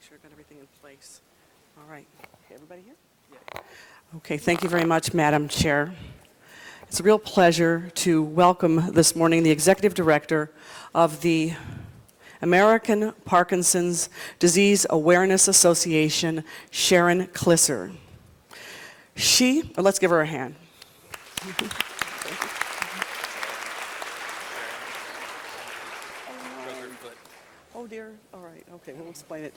sure I got everything in place. All right. Okay, everybody here? Yeah. Okay, thank you very much, Madam Chair. It's a real pleasure to welcome this morning the Executive Director of the American Parkinson's Disease Awareness Association, Sharon Klisser. Let's give her a hand. Oh dear, all right, okay, we'll explain it.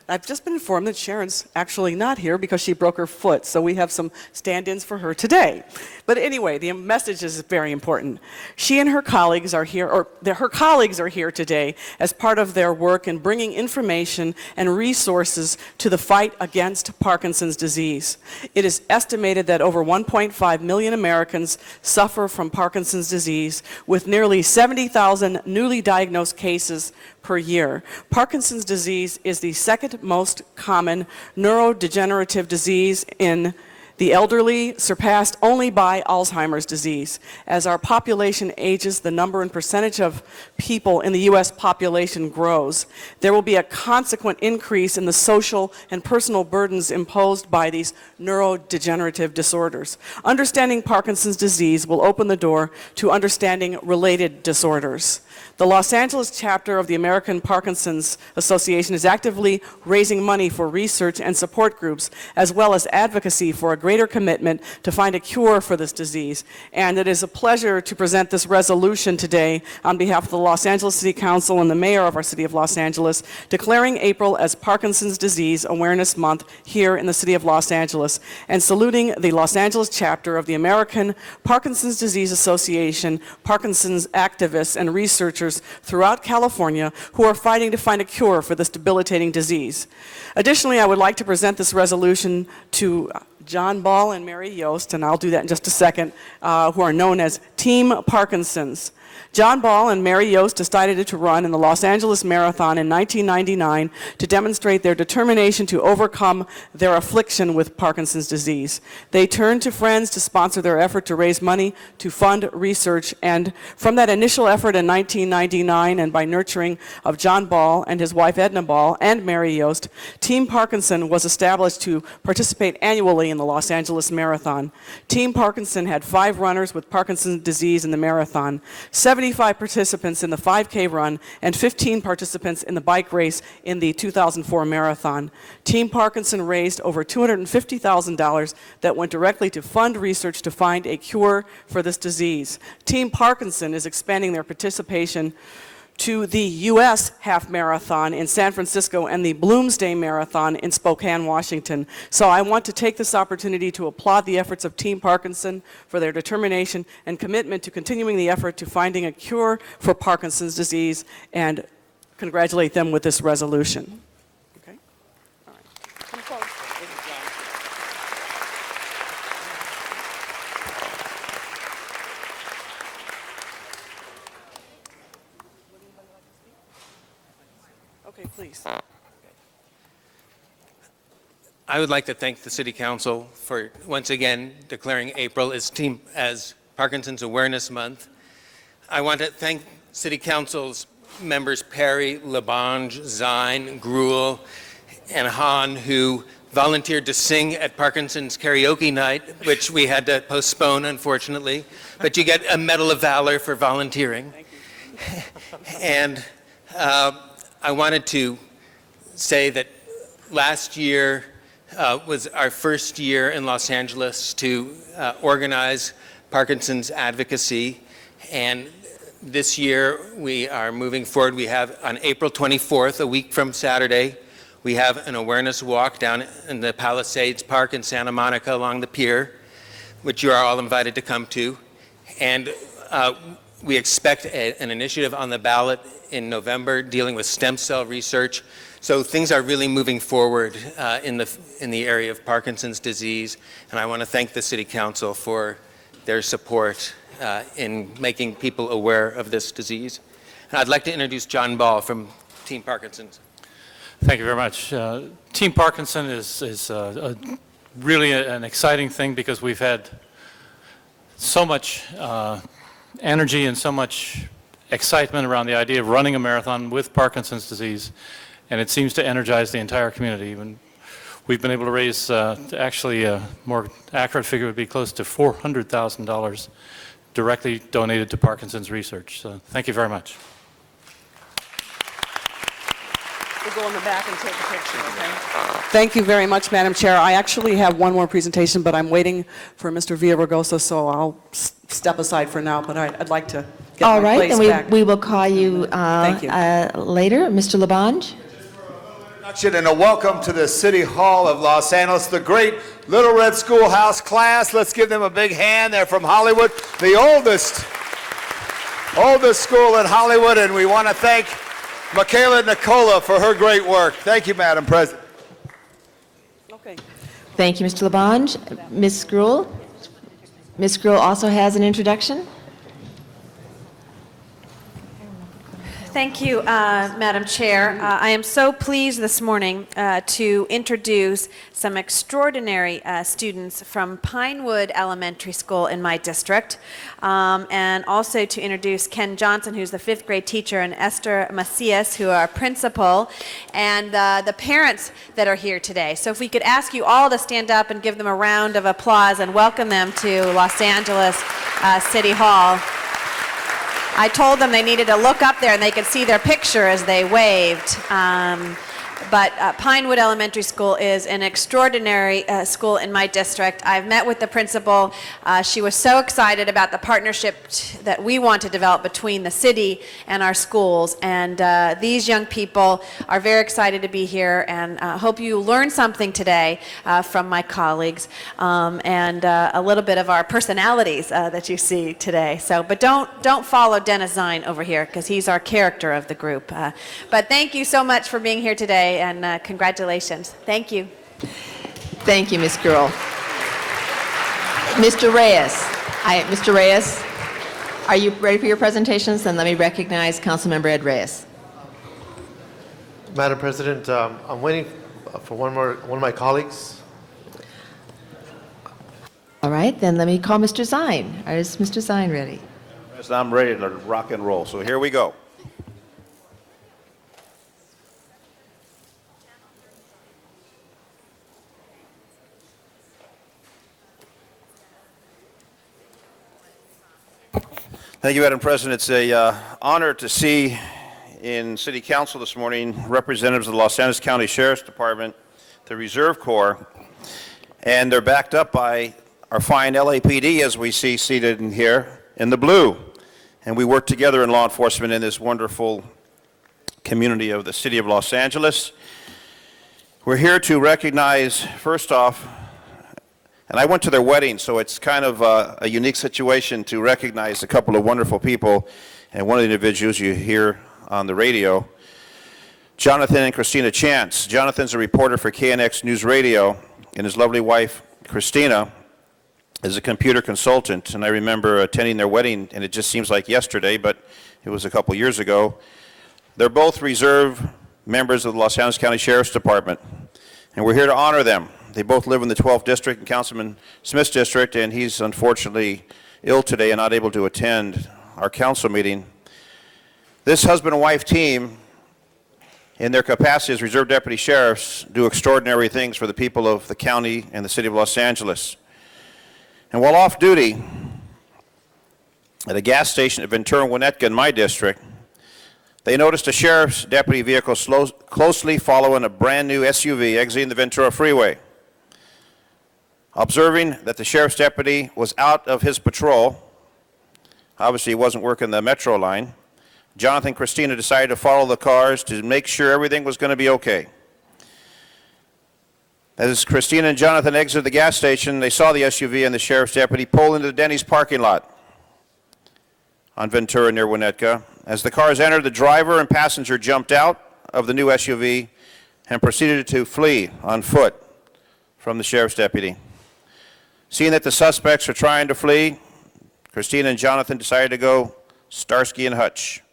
I've just been informed that Sharon's actually not here because she broke her foot, so we have some stand-ins for her today. But anyway, the message is very important. She and her colleagues are here, her colleagues are here today as part of their work in bringing information and resources to the fight against Parkinson's disease. It is estimated that over 1.5 million Americans suffer from Parkinson's disease, with nearly 70,000 newly diagnosed cases per year. Parkinson's disease is the second most common neurodegenerative disease in the elderly, surpassed only by Alzheimer's disease. As our population ages, the number and percentage of people in the U.S. population grows. There will be a consequent increase in the social and personal burdens imposed by these neurodegenerative disorders. Understanding Parkinson's disease will open the door to understanding related disorders. The Los Angeles chapter of the American Parkinson's Association is actively raising money for research and support groups, as well as advocacy for a greater commitment to find a cure for this disease. And it is a pleasure to present this resolution today on behalf of the Los Angeles City Council and the mayor of our city of Los Angeles, declaring April as Parkinson's Disease Awareness Month here in the city of Los Angeles, and saluting the Los Angeles chapter of the American Parkinson's Disease Association, Parkinson's activists and researchers throughout California who are fighting to find a cure for this debilitating disease. Additionally, I would like to present this resolution to John Ball and Mary Yost, and I'll do that in just a second, who are known as Team Parkinson's. John Ball and Mary Yost decided to run in the Los Angeles Marathon in 1999 to demonstrate their determination to overcome their affliction with Parkinson's disease. They turned to friends to sponsor their effort to raise money to fund research, and from that initial effort in 1999, and by nurturing of John Ball and his wife Edna Ball and Mary Yost, Team Parkinson was established to participate annually in the Los Angeles Marathon. Team Parkinson had 5 runners with Parkinson's disease in the marathon, 75 participants in the 5K run, and 15 participants in the bike race in the 2004 marathon. Team Parkinson raised over $250,000 that went directly to fund research to find a cure for this disease. Team Parkinson is expanding their participation to the U.S. Half Marathon in San Francisco and the Bloomsday Marathon in Spokane, Washington. So I want to take this opportunity to applaud the efforts of Team Parkinson for their determination and commitment to continuing the effort to finding a cure for Parkinson's disease, and congratulate them with this resolution. Okay? All right. Come close. Okay, please. I would like to thank the City Council for once again declaring April as Parkinson's Awareness Month. I want to thank City Council's members Perry, Labange, Zine, Gruel, and Hahn, who volunteered to sing at Parkinson's karaoke night, which we had to postpone, unfortunately. But you get a Medal of Valor for volunteering. Thank you. And I wanted to say that last year was our first year in Los Angeles to organize Parkinson's advocacy, and this year we are moving forward. We have on April 24th, a week from Saturday, we have an awareness walk down in the Palisades Park in Santa Monica along the pier, which you are all invited to come to. And we expect an initiative on the ballot in November dealing with stem cell research. So things are really moving forward in the area of Parkinson's disease, and I want to thank the City Council for their support in making people aware of this disease. And I'd like to introduce John Ball from Team Parkinson's. Thank you very much. Team Parkinson is really an exciting thing because we've had so much energy and so much excitement around the idea of running a marathon with Parkinson's disease. and it seems to energize the entire community. We've been able to raise, actually, a more accurate figure would be close to $400,000 directly donated to Parkinson's research. So thank you very much. We'll go in the back and take a picture, okay? Thank you very much, Madam Chair. I actually have one more presentation, but I'm waiting for Mr. Villaraigosa, so I'll step aside for now, but I'd like to get All my right, place then back. we will call you Thank you. later. Mr. Labange? And a welcome to the City Hall of Los Angeles, the great Little Red Schoolhouse class. Let's give them a big hand. They're from Hollywood, the oldest school in Hollywood, and we want to thank Michaela Nicola for her great work. Thank you, Madam President. Okay. Thank you, Mr. Labange. Ms. Gruhl? Ms. Gruhl also has an introduction. Thank you, Madam Chair. I am so pleased this morning to introduce some extraordinary students from Pinewood Elementary School in my district, and also to introduce Ken Johnson, who's the fifth grade teacher, and Esther Macias, who are principal, and the parents that are here today. So if we could ask you all to stand up and give them a round of applause and welcome them to Los Angeles City Hall. I told them they needed to look up there and they could see their picture as they waved. But Pinewood Elementary School is an extraordinary school in my district. I've met with the principal. She was so excited about the partnership that we want to develop between the city and our schools. And these young people are very excited to be here, and hope you learn something today from my colleagues, and a little bit of our personalities that you see today. So, but don't follow Dennis Zine over here, because he's our character of the group. But thank you so much for being here today, and congratulations. Thank you. Thank you, Ms. Gruhl. Mr. Reyes. Mr. Reyes, are you ready for your presentations? Then let me recognize Councilmember Ed Reyes. Madam President, I'm waiting for one of my colleagues. All right, then let me call Mr. Zine. Is Mr. Zine ready? Yes, I'm ready to rock and roll, so here we go. Thank you, Madam President. It's an honor to see in City Council this morning representatives of the Los Angeles County Sheriff's Department, the Reserve Corps, and they're backed up by our fine LAPD, as we see seated in here in the blue. And we work together in law enforcement in this wonderful community of the city of Los Angeles. We're here to recognize, first off, and I went to their wedding, so it's kind of a unique situation to recognize a couple of wonderful people, and one of the individuals you hear on the radio, Jonathan and Christina Chance. Jonathan's a reporter for KNX News Radio, and his lovely wife, Christina, is a computer consultant. And I remember attending their wedding, and it just seems like yesterday, but it was a couple years ago. They're both reserve members of the Los Angeles County Sheriff's Department, and we're here to honor them. They both live in the 12th District and Councilman Smith's district, and he's unfortunately ill today and not able to attend our council meeting. This husband and wife team, in their capacity as reserve deputy sheriffs, do extraordinary things for the people of the county and the city of Los Angeles. And while off duty at a gas station at Ventura and Winnetka in my district, they noticed a sheriff's deputy vehicle closely following a brand new SUV exiting the Ventura Freeway. Observing that the sheriff's deputy was out of his patrol, obviously he wasn't working the metro line, Jonathan and Christina decided to follow the cars to make sure everything was going to be okay. As Christina and Jonathan exited the gas station, they saw the SUV and the sheriff's deputy pull into the Denny's parking lot on Ventura near Winnetka. As the cars entered, the driver and passenger jumped out of the new SUV and proceeded to flee on foot from the sheriff's deputy. Seeing that the suspects were trying to flee, Christina and Jonathan decided to go Starsky and Hutch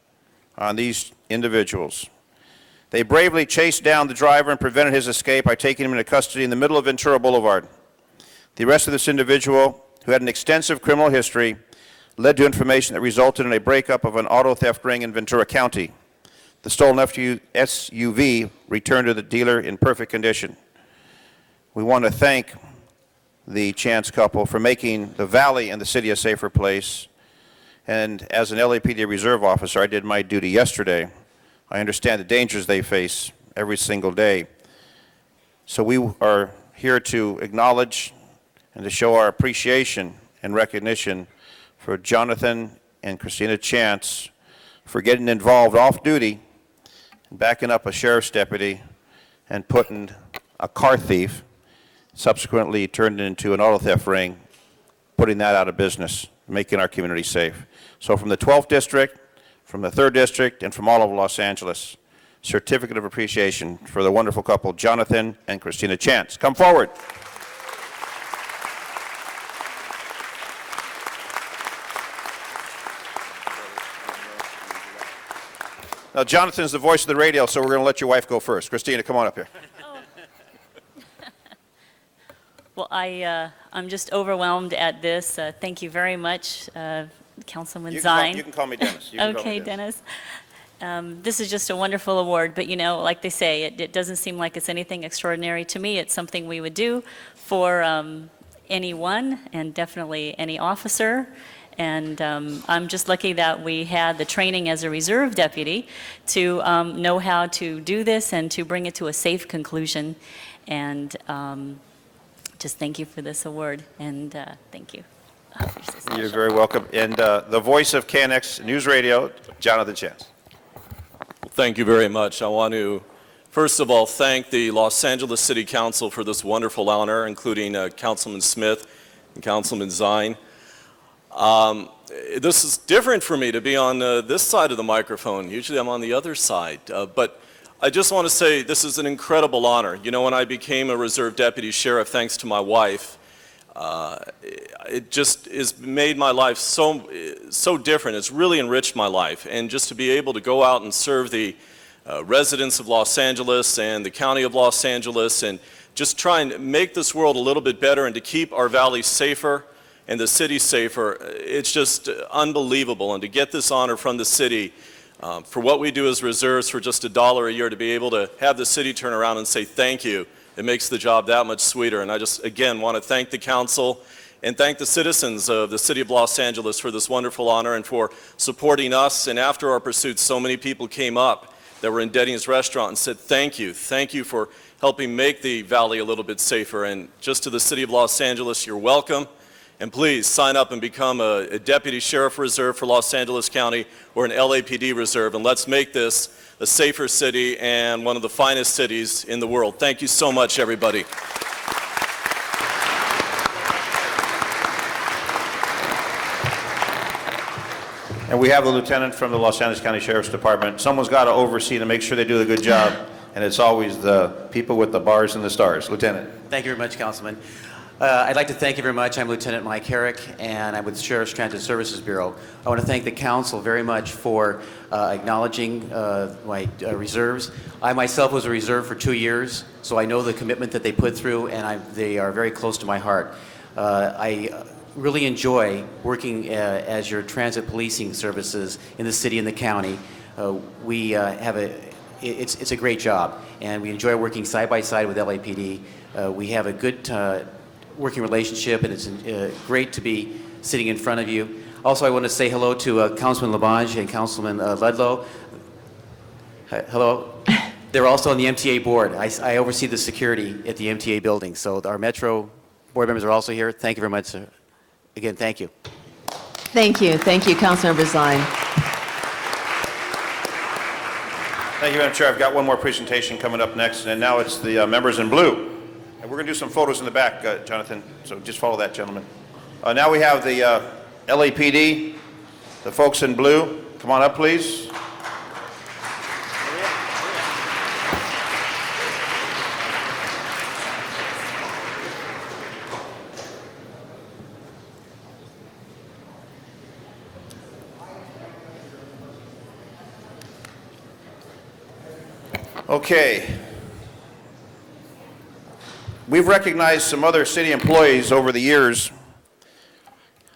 on these individuals. They bravely chased down the driver and prevented his escape by taking him into custody in the middle of Ventura Boulevard. The arrest of this individual, who had an extensive criminal history, led to information that resulted in a breakup of an auto theft ring in Ventura County. the stolen SUV returned to the dealer in perfect condition. We want to thank the Chance couple for making the Valley and the city a safer place. And as an LAPD reserve officer, I did my duty yesterday. I understand the dangers they face every single day. So we are here to acknowledge and to show our appreciation and recognition for Jonathan and Christina Chance for getting involved off duty, backing up a sheriff's deputy, and putting a car thief, subsequently turned into an auto theft ring, putting that out of business, making our community safe. So from the 12th District, from the 3rd District, and from all of Los Angeles, certificate of appreciation for the wonderful couple, Jonathan and Christina Chance. Come forward. Now, Jonathan's the voice of the radio, so we're going to let your wife go first. Christina, come on up here. Well, I'm just overwhelmed at this. Thank you very much, Councilman Zine. You can call me Dennis. You can call me Okay, Dennis. This is just a wonderful award, but you know, like they say, it doesn't seem like it's anything extraordinary to me. It's something we would do for anyone, and definitely any officer. And I'm just lucky that we had the training as a reserve deputy to know how to do this and to bring it to a safe conclusion. And just thank you for this award, and thank you. You're very welcome. And the voice of KNX News Radio, Jonathan Chance. Thank you very much. I want to, first of all, thank the Los Angeles City Council for this wonderful honor, including Councilman Smith and Councilman Zine. This is different for me to be on this side of the microphone. Usually I'm on the other side. But I just want to say this is an incredible honor. You know, when I became a reserve deputy sheriff, thanks to my wife, it just has made my life so different. It's really enriched my life. And just to be able to go out and serve the residents of Los Angeles and the county of Los Angeles, and just try and make this world a little bit better and to keep our valley safer and the city safer, it's just unbelievable. And to get this honor from the city for what we do as reserves for just $1 a year, to be able to have the city turn around and say thank you, it makes the job that much sweeter. And I just, again, want to thank the council and thank the citizens of the city of Los Angeles for this wonderful honor and for supporting us. And after our pursuit, so many people came up that were in Denny's restaurant and said thank you for helping make the valley a little bit safer. And just to the city of Los Angeles, you're welcome. And please sign up and become a Deputy Sheriff Reserve for Los Angeles County or an LAPD Reserve, and let's make this a safer city and one of the finest cities in the world. Thank you so much, everybody. And we have the lieutenant from the Los Angeles County Sheriff's Department. Someone's got to oversee to make sure they do a good job, and it's always the people with the bars and the stars. Lieutenant. Thank you very much, Councilman. I'd like to thank you very much. I'm Lieutenant Mike Herrick, and I'm with the Sheriff's Transit Services Bureau. I want to thank the council very much for acknowledging my reserves. I myself was a reserve for 2 years, so I know the commitment that they put through, and they are very close to my heart. I really enjoy working as your transit policing services in the city and the county. We have it's a great job, and we enjoy working side by side with LAPD. We have a good working relationship, and it's great to be sitting in front of you. Also, I want to say hello to Councilman LaBonge and Councilman Ludlow. Hello. They're also on the MTA board. I oversee the security at the MTA building, so our Metro board members are also here. Thank you very much, sir. Again, thank you. Thank you, Councilmember Zine. Thank you, Madam Chair. I've got one more presentation coming up next, and now it's the members in blue. And we're going to do some photos in the back, Jonathan, so just follow that gentleman. Now we have the LAPD, the folks in blue. Come on up, please. Okay. We've recognized some other city employees over the years,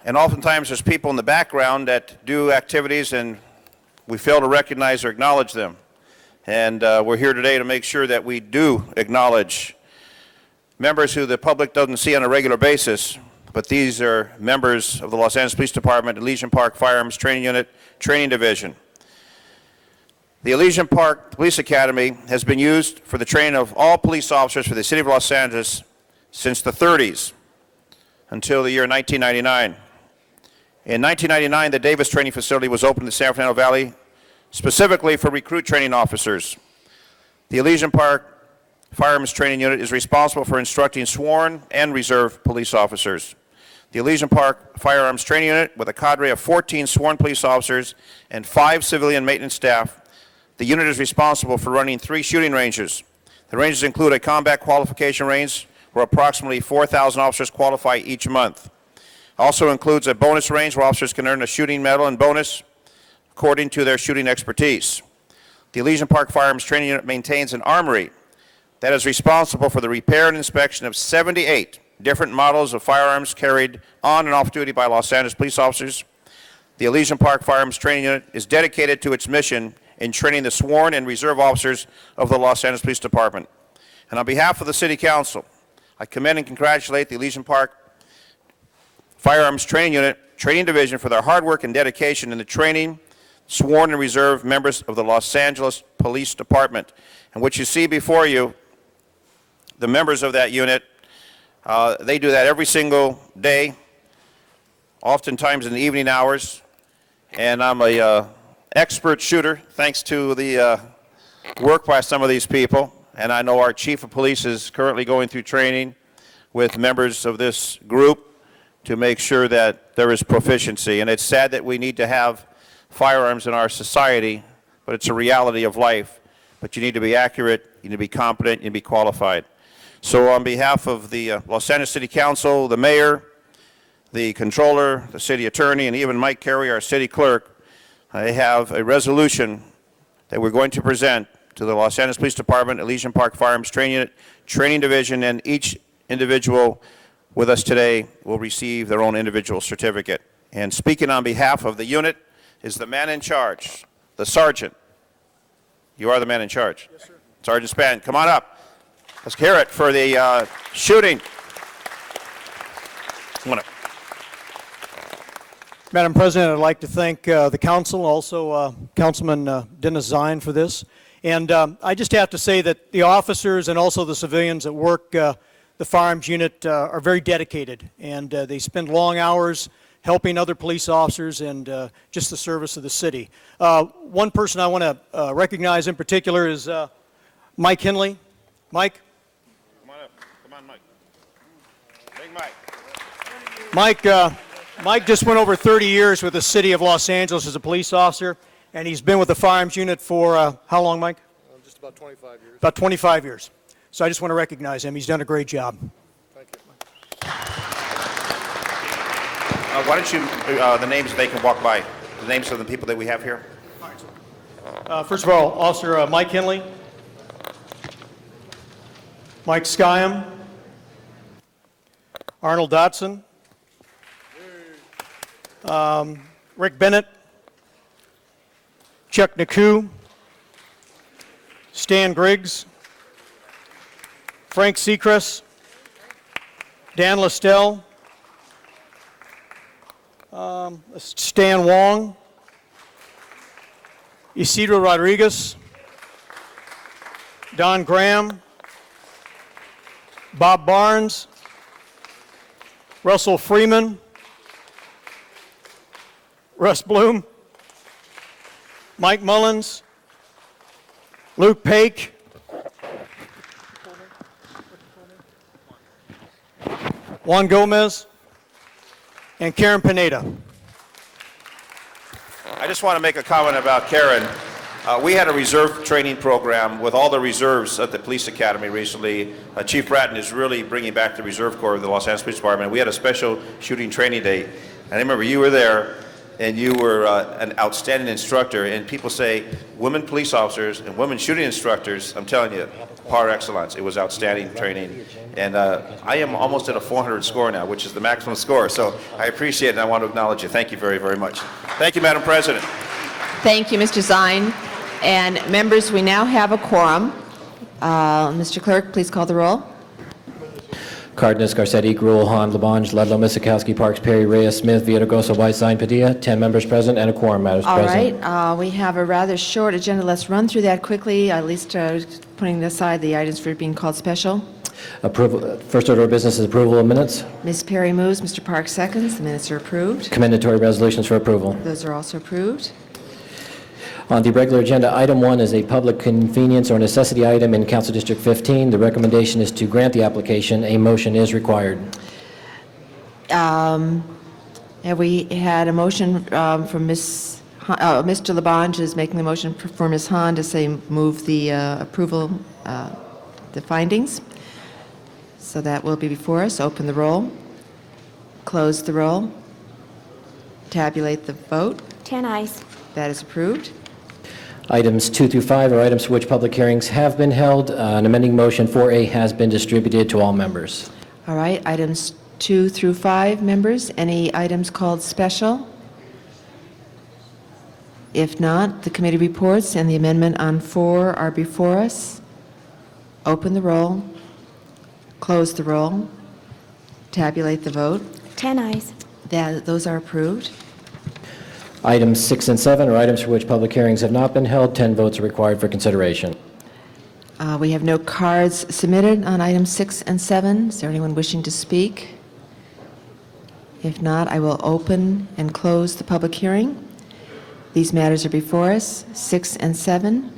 and oftentimes there's people in the background that do activities and we fail to recognize or acknowledge them. And we're here today to make sure that we do acknowledge members who the public doesn't see on a regular basis, but these are members of the Los Angeles Police Department, Elysian Park Firearms Training Unit, Training Division. The Elysian Park Police Academy has been used for the training of all police officers for the City of Los Angeles since the 30s until the year 1999. In 1999, the Davis Training Facility was opened in the San Fernando Valley specifically for recruit training officers. The Elysian Park Firearms Training Unit is responsible for instructing sworn and reserve police officers. The Elysian Park Firearms Training Unit, with a cadre of 14 sworn police officers and 5 civilian maintenance staff, the unit is responsible for running 3 shooting ranges. The ranges include a combat qualification range where approximately 4,000 officers qualify each month. Also includes a bonus range where officers can earn a shooting medal and bonus according to their shooting expertise. The Elysian Park Firearms Training Unit maintains an armory that is responsible for the repair and inspection of 78 different models of firearms carried on and off duty by Los Angeles police officers. The Elysian Park Firearms Training Unit is dedicated to its mission in training the sworn and reserve officers of the Los Angeles Police Department. And on behalf of the City Council, I commend and congratulate the Elysian Park Firearms Training Unit, Training Division for their hard work and dedication in the training sworn and reserve members of the Los Angeles Police Department. And what you see before you, the members of that unit, they do that every single day, oftentimes in the evening hours. And I'm a expert shooter, thanks to the work by some of these people. And I know our chief of police is currently going through training with members of this group to make sure that there is proficiency. And it's sad that we need to have firearms in our society, but it's a reality of life. But you need to be accurate, you need to be competent, you need to be qualified. So on behalf of the Los Angeles City Council, the mayor, the controller, the city attorney, and even Mike Carey, our city clerk, I have a resolution that we're going to present to the Los Angeles Police Department, Elysian Park Firearms Training Unit, Training Division, and each individual with us today will receive their own individual certificate. And speaking on behalf of the unit is the man in charge, the sergeant. You are the man in charge. Yes, sir. Sergeant Spann, come on up. Let's hear it for the shooting. Madam President, I'd like to thank the council, also Councilman Dennis Zine for this. And I just have to say that the officers and also the civilians that work the firearms unit are very dedicated, and they spend long hours helping other police officers and just the service of the city. One person I want to recognize in particular is Mike Henley. Mike? Come on up. Come on, Mike. Big Mike. Mike just went over 30 years with the city of Los Angeles as a police officer, and he's been with the firearms unit for how long, Mike? Just about 25 years. About 25 years. So I just want to recognize him. He's done a great job. Thank you. Why don't you, the names they can walk by, the names of the people that we have here? First of all, Officer Mike Henley, Mike Skyam, Arnold Dotson, Rick Bennett, Chuck Naku, Stan Griggs, Frank Seacrest, Dan Lestelle, Stan Wong, Isidro Rodriguez, Don Graham, Bob Barnes, Russell Freeman, Russ Bloom, Mike Mullins, Luke Paik, Juan Gomez, and Karen Pineda. I just want to make a comment about Karen. We had a reserve training program with all the reserves at the police academy recently. Chief Bratton is really bringing back the Reserve Corps of the Los Angeles Police Department. We had a special shooting training day. And I remember you were there, and you were an outstanding instructor. And people say, women police officers and women shooting instructors, I'm telling you, par excellence. It was outstanding training. And I am almost at a 400 score now, which is the maximum score. So I appreciate it, and I want to acknowledge you. Thank you very, very much. Thank you, Madam President. Thank you, Mr. Zine. And members, we now have a quorum. Mr. Clerk, please call the roll. Cardenas, Garcetti, Gruel, Hahn, Labange, Ludlow, Miskowski, Parks, Perry, Reyes, Smith, Villaraigosa, Whiteside, Padilla. 10 members present and a quorum, Madam All President. right, we have a rather short agenda. Let's run through that quickly, at least putting aside the items for being called special. First order of business is approval of minutes. Ms. Perry moves, Mr. Parks seconds. The minutes are approved. Commendatory resolutions for approval. Those are also approved. On the regular agenda, item 1 is a public convenience or necessity item in Council District 15. The recommendation is to grant the application. A motion is required. Have we had a motion from Mr. Labange is making the motion for Ms. Hahn to say move the approval, the findings. So that will be before us. Open the roll. Close the roll. Tabulate the vote. 10 ayes. That is approved. Items 2 through 5 are items for which public hearings have been held. An amending motion 4A has been distributed to all members. All right, items 2 through 5, members. Any items called special? If not, the committee reports and the amendment on 4 are before us. Open the roll. Close the roll. Tabulate the vote. 10 ayes. Those are approved. Items 6 and 7 are items for which public hearings have not been held. 10 votes are required for consideration. We have no cards submitted on items 6 and 7. Is there anyone wishing to speak? If not, I will open and close the public hearing. These matters are before us, 6 and 7.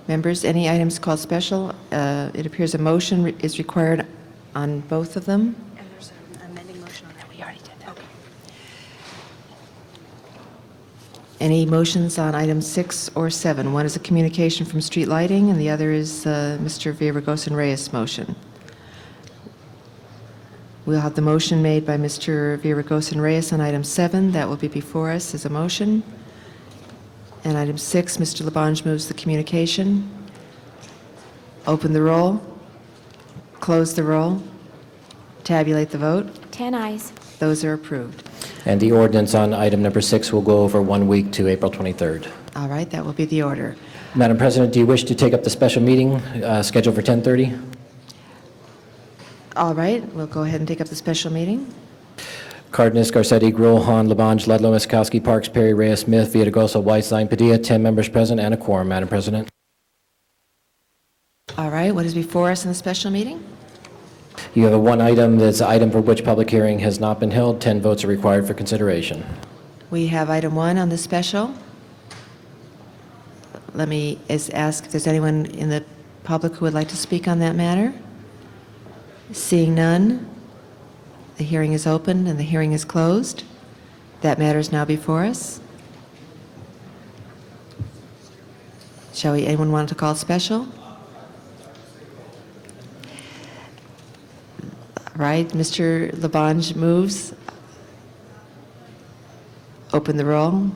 Members, any items called special? It appears a motion is required on both of them. And there's an amending motion on that. We already did that. Okay. Any motions on items 6 or 7? One is a communication from Street Lighting, and the other is Mr. Villaraigosa Reyes' motion. We'll have the motion made by Mr. Villaraigosa Reyes on item 7. That will be before us as a motion. And item 6, Mr. Labange moves the communication. Open the roll. Close the roll. Tabulate the vote. 10 ayes. Those are approved. And the ordinance on item number 6 will go over 1 week to April 23rd. All right, that will be the order. Madam President, do you wish to take up the special meeting scheduled for 10:30? All right, we'll go ahead and take up the special meeting. Cardenas, Garcetti, Gruel, Hahn, Labange, Ludlow, Miskowski, Parks, Perry, Reyes, Smith, Villaraigosa, Whiteside, Padilla. 10 members present and a quorum, Madam President. All right, what is before us in the special meeting? You have one item that's an item for which public hearing has not been held. 10 votes are required for consideration. We have item 1 on the special. Let me ask if there's anyone in the public who would like to speak on that matter. Seeing none, the hearing is open and the hearing is closed. That matter is now before us. Anyone want to call it special? All right, Mr. Labange moves. Open the roll.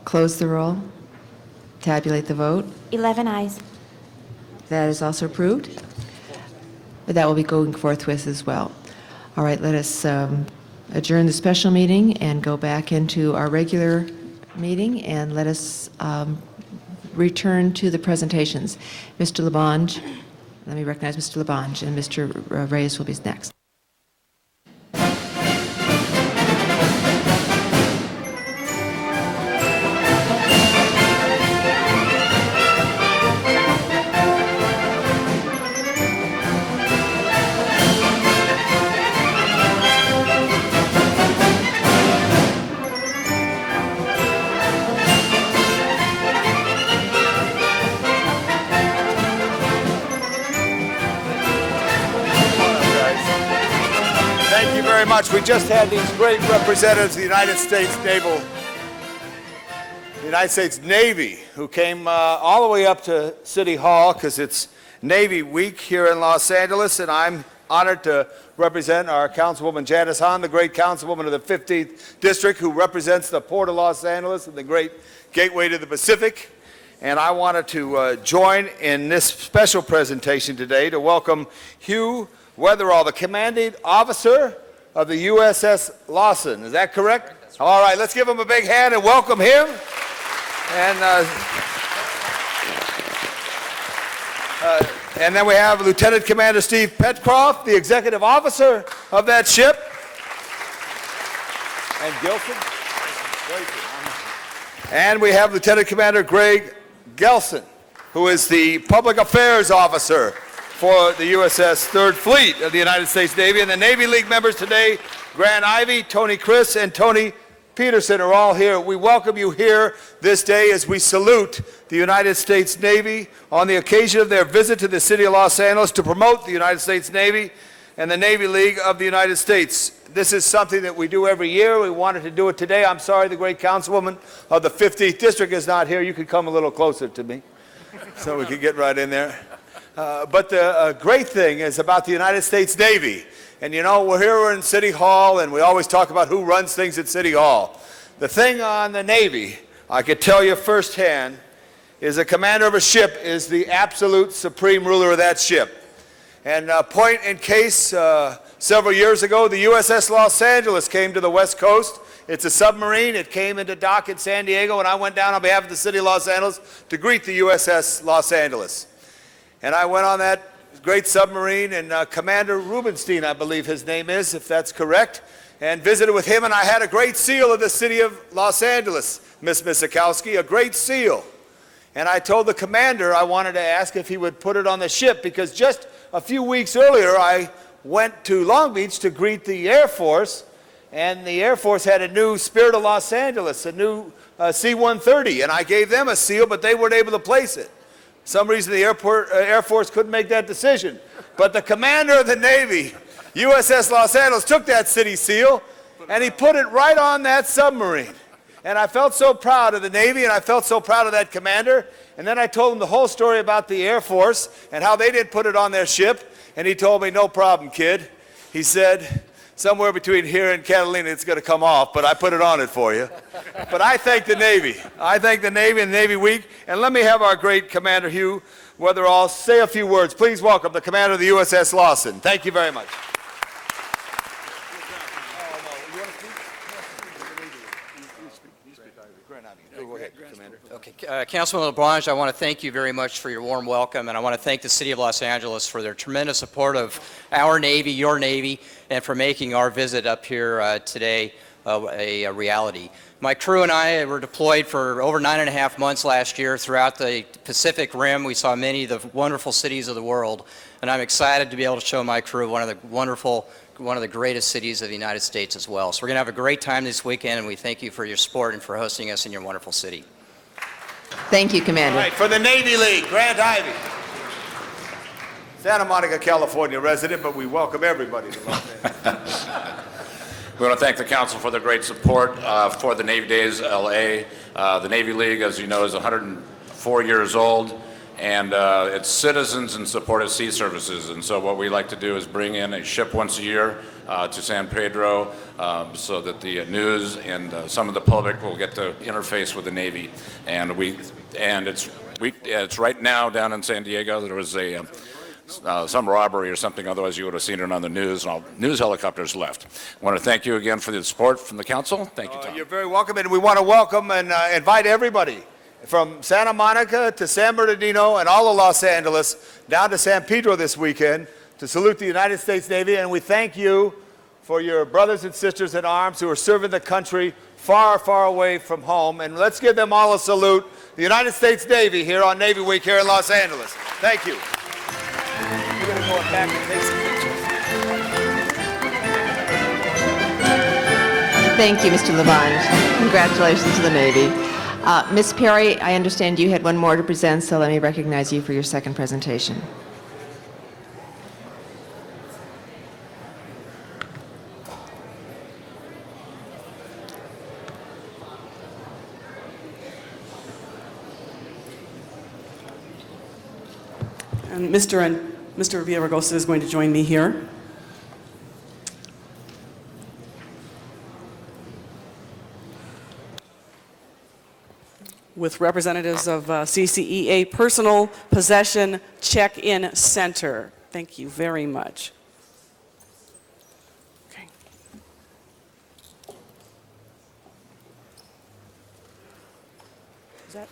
Close the roll. Tabulate the vote. 11 ayes. That is also approved. But that will be going forthwith as well. All right, let us adjourn the special meeting and go back into our regular meeting, and let us return to the presentations. Mr. Labange, let me recognize Mr. Labange, and Mr. Reyes will be next. Thank you very much. We just had these great representatives of the United States Navy, who came all the way up to City Hall because it's Navy Week here in Los Angeles, and I'm honored to represent our Councilwoman Janice Hahn, the great Councilwoman of the 15th District, who represents the Port of Los Angeles and the great gateway to the Pacific. And I wanted to join in this special presentation today to welcome Hugh Weatherall, the commanding officer of the USS Lawson. Is that correct? All right, let's give him a big hand and welcome him. And And then we have Lieutenant Commander Steve Petcroft, the executive officer of that ship. And Gilson. And we have Lieutenant Commander Greg Gelson, who is the public affairs officer for the USS Third Fleet of the United States Navy. And the Navy League members today, Grant Ivy, Tony Chris, and Tony Peterson are all here. We welcome you here this day as we salute the United States Navy on the occasion of their visit to the city of Los Angeles to promote the United States Navy and the Navy League of the United States. This is something that we do every year. We wanted to do it today. I'm sorry the great councilwoman of the 15th District is not here. You could come a little closer to me so we could get right in there. But the great thing is about the United States Navy. And you know, we're in City Hall, and we always talk about who runs things at City Hall. The thing on the Navy, I could tell you firsthand, is the commander of a ship is the absolute supreme ruler of that ship. And point in case, several years ago, the USS Los Angeles came to the West Coast. It's a submarine. It came into dock in San Diego, and I went down on behalf of the city of Los Angeles to greet the USS Los Angeles. And I went on that great submarine, and Commander Rubenstein, I believe his name is, if that's correct, and visited with him, and I had a great seal of the city of Los Angeles, Miss Misakowski, a great seal. And I told the commander I wanted to ask if he would put it on the ship, because just a few weeks earlier I went to Long Beach to greet the Air Force, and the Air Force had a new Spirit of Los Angeles, a new C-130, and I gave them a seal, but they weren't able to place it. For some reason the Air Force couldn't make that decision. But the commander of the Navy, USS Los Angeles, took that city seal and he put it right on that submarine. And I felt so proud of the Navy, and I felt so proud of that commander. And then I told him the whole story about the Air Force and how they didn't put it on their ship. And he told me, no problem, kid. He said, somewhere between here and Catalina it's going to come off, but I put it on it for you. But I thank the Navy. I thank the Navy and the Navy Week. And let me have our great Commander Hugh Weatherall say a few words. Please welcome the commander of the USS Lawson. Thank you very much. Okay, Councilman LeBlanc, I want to thank you very much for your warm welcome, and I want to thank the City of Los Angeles for their tremendous support of our Navy, your Navy, and for making our visit up here today a reality. My crew and I were deployed for over 9.5 months last year throughout the Pacific Rim. We saw many of the wonderful cities of the world, and I'm excited to be able to show my crew one of the greatest cities of the United States as well. So we're going to have a great time this weekend, and we thank you for your support and for hosting us in your wonderful city. Thank you, Commander. All right, for the Navy League, Grant Ivy. Santa Monica, California resident, but we welcome everybody to Los Angeles. We want to thank the council for their great support for the Navy Days LA. The Navy League, as you know, is 104 years old, and it's citizens in support of sea services. And so what we like to do is bring in a ship once a year to San Pedro so that the news and some of the public will get to interface with the Navy. And it's right now down in San Diego. There was some robbery or something, otherwise you would have seen it on the news, and all news helicopters left. I want to thank you again for the support from the council. Thank you, Tom. You're very welcome, and we want to welcome and invite everybody from Santa Monica to San Bernardino and all of Los Angeles down to San Pedro this weekend to salute the United States Navy, and we thank you for your brothers and sisters in arms who are serving the country far, far away from home. And let's give them all a salute, the United States Navy here on Navy Week here in Los Angeles. Thank you. We're going to go back and take some pictures. Thank you, Mr. Levine. Congratulations to the Navy. Ms. Perry, I understand you had one more to present, so let me recognize you for your second presentation. And Mr. Villaraigosa is going to join me here. With representatives of CCEA Personal Possession Check-In Center. Thank you very much. Okay. Okay,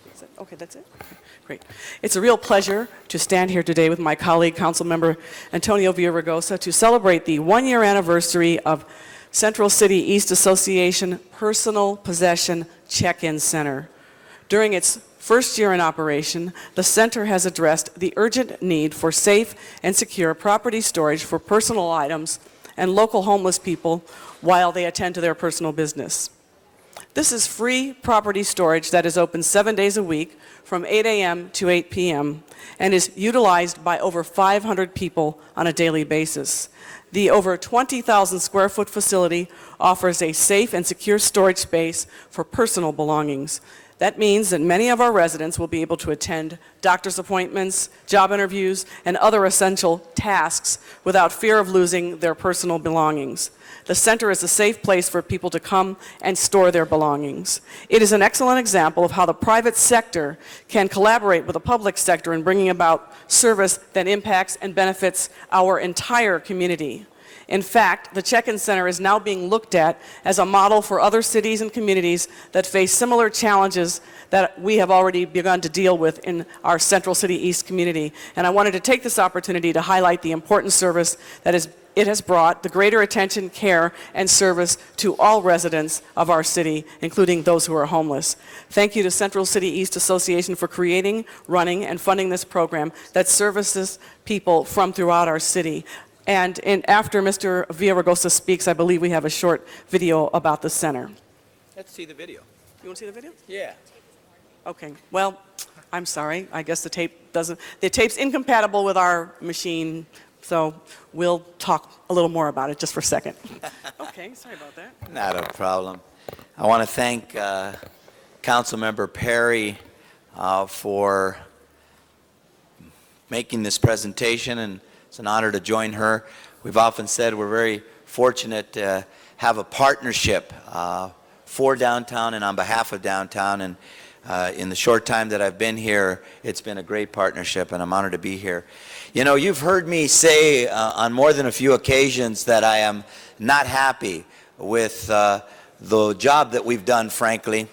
that's it? Okay, great. It's a real pleasure to stand here today with my colleague, Councilmember Antonio Villaraigosa, to celebrate the one-year anniversary of Central City East Association Personal Possession Check-In Center. During its first year in operation, the center has addressed the urgent need for safe and secure property storage for personal items and local homeless people while they attend to their personal business. This is free property storage that is open 7 days a week from 8 a.m. to 8 p.m. and is utilized by over 500 people on a daily basis. The over 20,000 square foot facility offers a safe and secure storage space for personal belongings. That means that many of our residents will be able to attend doctor's appointments, job interviews, and other essential tasks without fear of losing their personal belongings. The center is a safe place for people to come and store their belongings. It is an excellent example of how the private sector can collaborate with the public sector in bringing about service that impacts and benefits our entire community. In fact, the check-in center is now being looked at as a model for other cities and communities that face similar challenges that we have already begun to deal with in our Central City East community. And I wanted to take this opportunity to highlight the important service that it has brought, the greater attention, care, and service to all residents of our city, including those who are homeless. Thank you to Central City East Association for creating, running, and funding this program that services people from throughout our city. And after Mr. Villaraigosa speaks, I believe we have a short video about the center. Let's see the video. You want to see the video? Yeah. Okay, well, I'm sorry. I guess the tape's incompatible with our machine, so we'll talk a little more about it just for a second. Okay, sorry about that. Not a problem. I want to thank Councilmember Perry for making this presentation, and it's an honor to join her. We've often said we're very fortunate to have a partnership for downtown and on behalf of downtown, and in the short time that I've been here, it's been a great partnership, and I'm honored to be here. You know, you've heard me say on more than a few occasions that I am not happy with the job that we've done, frankly,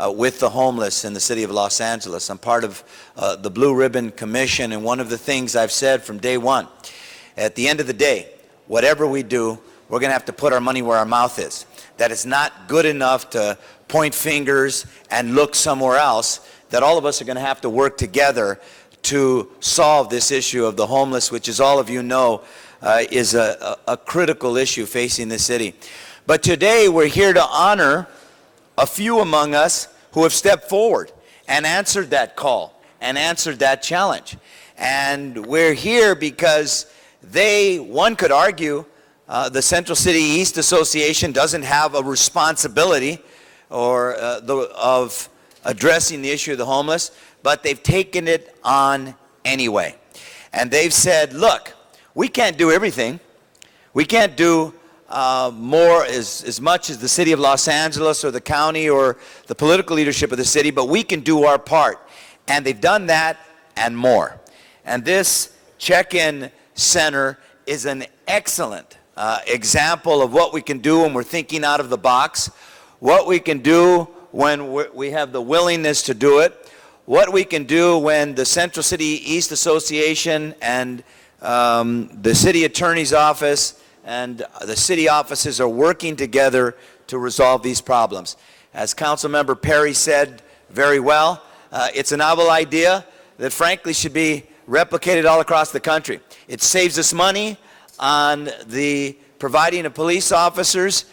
with the homeless in the city of Los Angeles. I'm part of the Blue Ribbon Commission, and one of the things I've said from day one, at the end of the day, whatever we do, we're going to have to put our money where our mouth is. That it's not good enough to point fingers and look somewhere else, that all of us are going to have to work together to solve this issue of the homeless, which, as all of you know, is a critical issue facing the city. But today we're here to honor a few among us who have stepped forward and answered that call and answered that challenge. And we're here because one could argue, the Central City East Association doesn't have a responsibility of addressing the issue of the homeless, but they've taken it on anyway. And they've said, look, we can't do everything. We can't do more as much as the city of Los Angeles or the county or the political leadership of the city, but we can do our part. And they've done that and more. And this check-in center is an excellent example of what we can do when we're thinking out of the box, what we can do when we have the willingness to do it, what we can do when the Central City East Association and the city attorney's office and the city offices are working together to resolve these problems. As Councilmember Perry said very well, it's a novel idea that frankly should be replicated all across the country. It saves us money on the providing of police officers.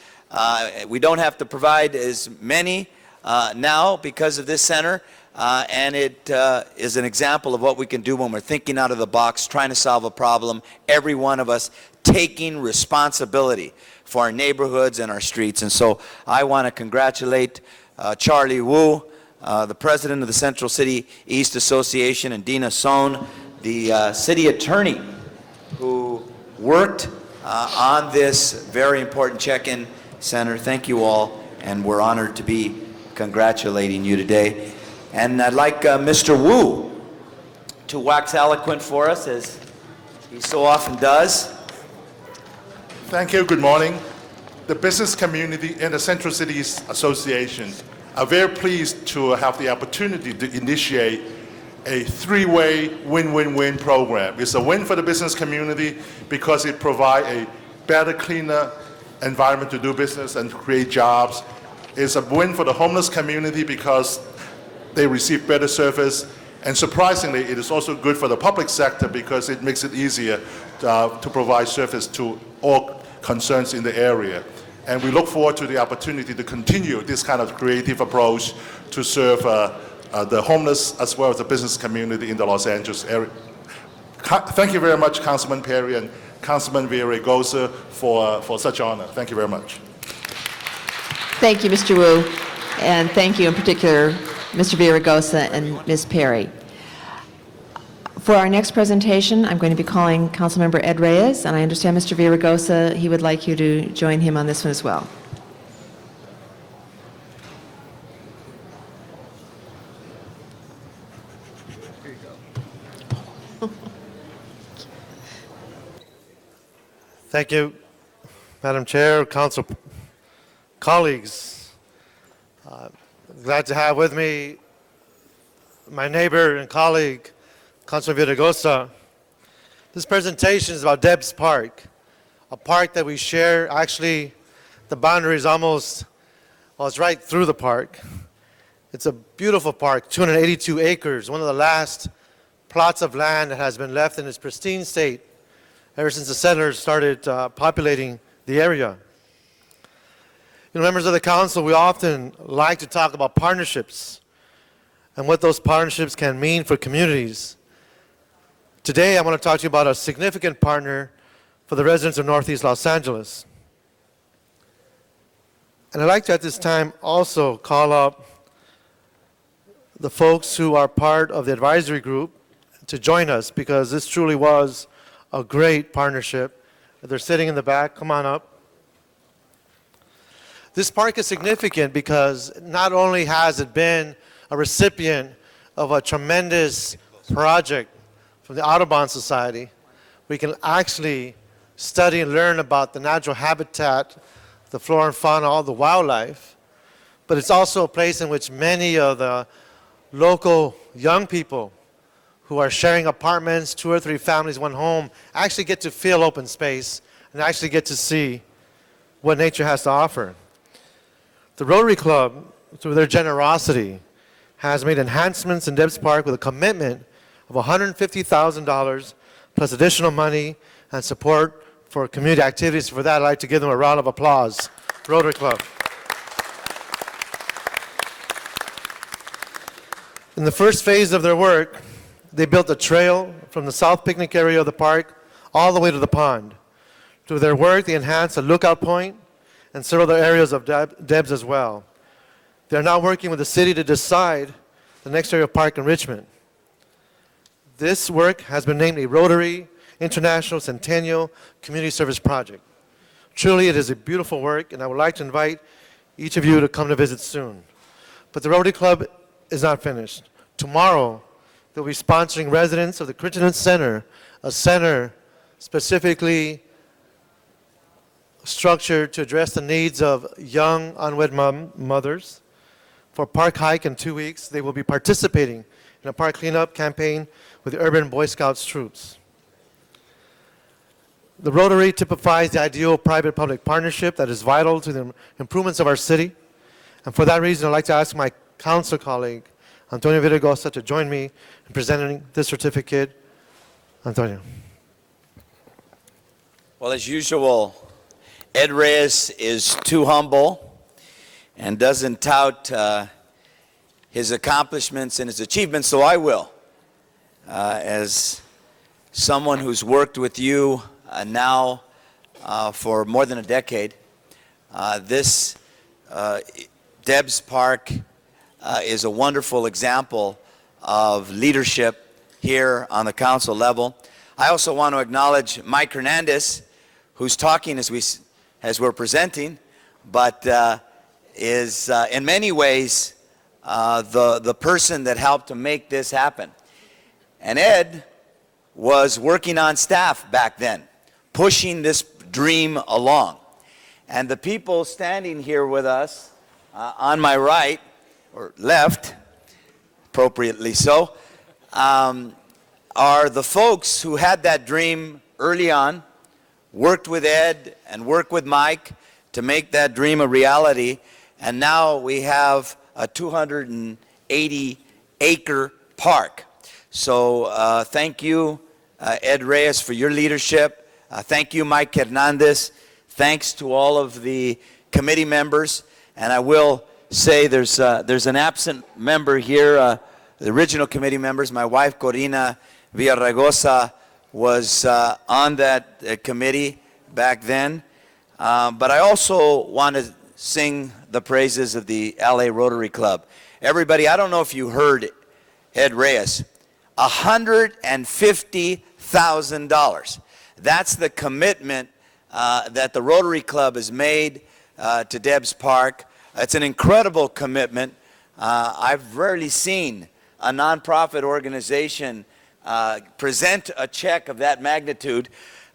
We don't have to provide as many now because of this center, and it is an example of what we can do when we're thinking out of the box, trying to solve a problem, every one of us taking responsibility for our neighborhoods and our streets. And so I want to congratulate Charlie Wu, the president of the Central City East Association, and Dina Sohn, the city attorney, who worked on this very important check-in center. Thank you all, and we're honored to be congratulating you today. And I'd like Mr. Wu to wax eloquent for us, as he so often does. Thank you. Good morning. The business community and the Central Cities Association I'm very pleased to have the opportunity to initiate a three-way win-win-win program. It's a win for the business community because it provides a better, cleaner environment to do business and create jobs. It's a win for the homeless community because they receive better service. And surprisingly, it is also good for the public sector because it makes it easier to provide service to all concerns in the area. And we look forward to the opportunity to continue this kind of creative approach to serve the homeless as well as the business community in the Los Angeles area. Thank you very much, Councilman Perry and Councilman Villaraigosa, for such honor. Thank you very much. Thank you, Mr. Wu, and thank you in particular, Mr. Villaraigosa and Ms. Perry. For our next presentation, I'm going to be calling Councilmember Ed Reyes, and I understand Mr. Villaraigosa, he would like you to join him on this one as well. Thank you, Madam Chair, Council colleagues. Glad to have with me my neighbor and colleague, Councilman Villaraigosa. This presentation is about Debs Park, a park that we share. Actually, the boundary is almost, well, it's right through the park. It's a beautiful park, 282 acres, one of the last plots of land that has been left in its pristine state ever since the settlers started populating the area. You know, members of the council, we often like to talk about partnerships and what those partnerships can mean for communities. Today, I want to talk to you about a significant partner for the residents of Northeast Los Angeles. And I'd like to, at this time, also call up the folks who are part of the advisory group to join us, because this truly was a great partnership. They're sitting in the back. Come on up. This park is significant because not only has it been a recipient of a tremendous project from the Audubon Society, we can actually study and learn about the natural habitat, the flora and fauna, all the wildlife, but it's also a place in which many of the local young people who are sharing apartments, 2 or 3 families, one home, actually get to feel open space and actually get to see what nature has to offer. The Rotary Club, through their generosity, has made enhancements in Debs Park with a commitment of $150,000 plus additional money and support for community activities. For that, I'd like to give them a round of applause. Rotary Club. In the first phase of their work, they built a trail from the south picnic area of the park all the way to the pond. Through their work, they enhanced a lookout point and several other areas of Debs as well. They're now working with the city to decide the next area of park enrichment. This work has been named a Rotary International Centennial Community Service Project. Truly, it is a beautiful work, and I would like to invite each of you to come to visit soon. But the Rotary Club is not finished. Tomorrow, they'll be sponsoring residents of the Crittenden Center, a center specifically structured to address the needs of young unwed mothers. For Park Hike in 2 weeks, they will be participating in a park cleanup campaign with the Urban Boy Scouts troops. The Rotary typifies the ideal private-public partnership that is vital to the improvements of our city. And for that reason, I'd like to ask my council colleague, Antonio Villaraigosa, to join me in presenting this certificate. Antonio. Well, as usual, Ed Reyes is too humble and doesn't tout his accomplishments and his achievements, so I will. As someone who's worked with you now for more than a decade, this Debs Park is a wonderful example of leadership here on the council level. I also want to acknowledge Mike Hernandez, who's talking as we're presenting, but is in many ways the person that helped to make this happen. And Ed was working on staff back then, pushing this dream along. And the people standing here with us on my right or left, appropriately so, are the folks who had that dream early on, worked with Ed and worked with Mike to make that dream a reality, and now we have a 280-acre park. So thank you, Ed Reyes, for your leadership. Thank you, Mike Hernandez. Thanks to all of the committee members. And I will say there's an absent member here, the original committee members. My wife, Corina Villaraigosa, was on that committee back then. But I also want to sing the praises of the LA Rotary Club. Everybody, I don't know if you heard Ed Reyes, $150,000. That's the commitment that the Rotary Club has made to Debs Park. It's an incredible commitment. I've rarely seen a nonprofit organization present a check of that magnitude.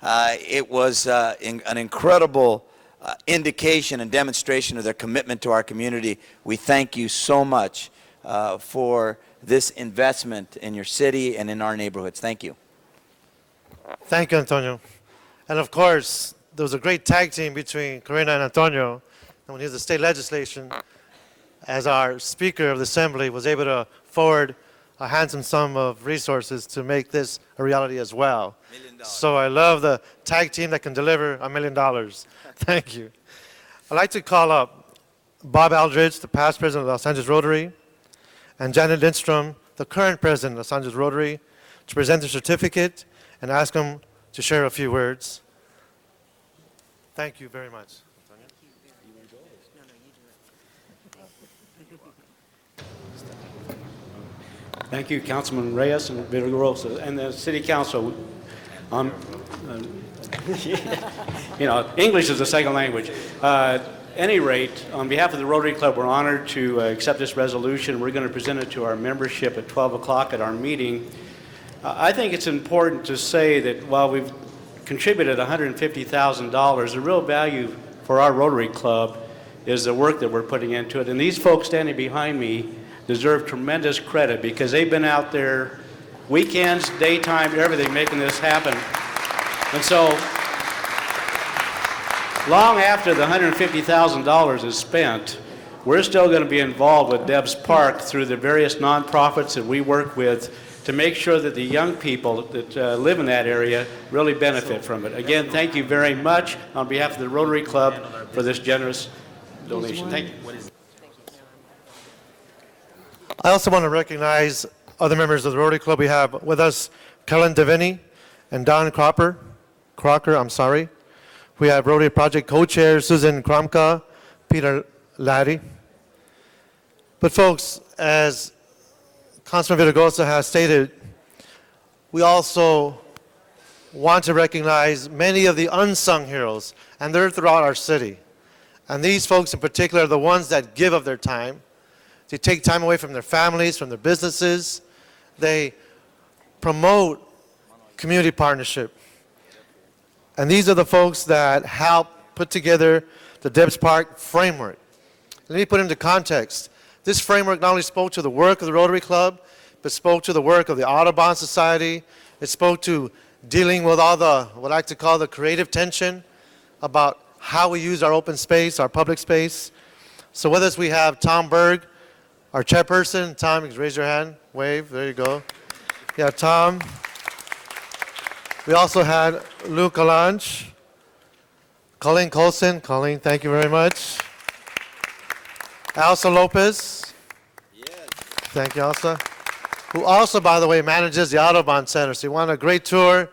It was an incredible indication and demonstration of their commitment to our community. We thank you so much for this investment in your city and in our neighborhoods. Thank you. Thank you, Antonio. And of course, there was a great tag team between Corina and Antonio. And when he was the state legislation, as our Speaker of the Assembly was able to forward a handsome sum of resources to make this a reality as well. $1 million. So I love the tag team that can deliver $1 million. Thank you. I'd like to call up Bob Aldridge, the past president of Los Angeles Rotary, and Janet Lindstrom, the current president of Los Angeles Rotary, to present their certificate and ask them to share a few words. Thank you very much. Thank you, Councilman Reyes and Villaraigosa, and the City Council. You know, English is a second language. At any rate, on behalf of the Rotary Club, we're honored to accept this resolution. We're going to present it to our membership at 12 o'clock at our meeting. I think it's important to say that while we've contributed $150,000, the real value for our Rotary Club is the work that we're putting into it. And these folks standing behind me deserve tremendous credit because they've been out there weekends, daytime, everything, making this happen. And so, long after the $150,000 is spent, we're still going to be involved with Debs Park through the various nonprofits that we work with to make sure that the young people that live in that area really benefit from it. Again, thank you very much on behalf of the Rotary Club for this generous donation. Thank you. I also want to recognize other members of the Rotary Club. We have with us Kellen Devaney and Don Crocker. We have Rotary Project co-chair Susan Kromka, Peter Laddie. But folks, as Councilman Villaraigosa has stated, we also want to recognize many of the unsung heroes, and they're throughout our city. And these folks in particular are the ones that give of their time. They take time away from their families, from their businesses. They promote community partnership. And these are the folks that help put together the Debs Park framework. Let me put into context. This framework not only spoke to the work of the Rotary Club, but spoke to the work of the Audubon Society. It spoke to dealing with all the, what I like to call the creative tension about how we use our open space, our public space. So with us we have Tom Berg, our chairperson. Tom, you can raise your hand, wave, there you go. Yeah, Tom. We also had Lou Calange, Colleen Colson. Colleen, thank you very much. Elsa Lopez. Thank you, Elsa. Who also, by the way, manages the Audubon Center. So you want a great tour,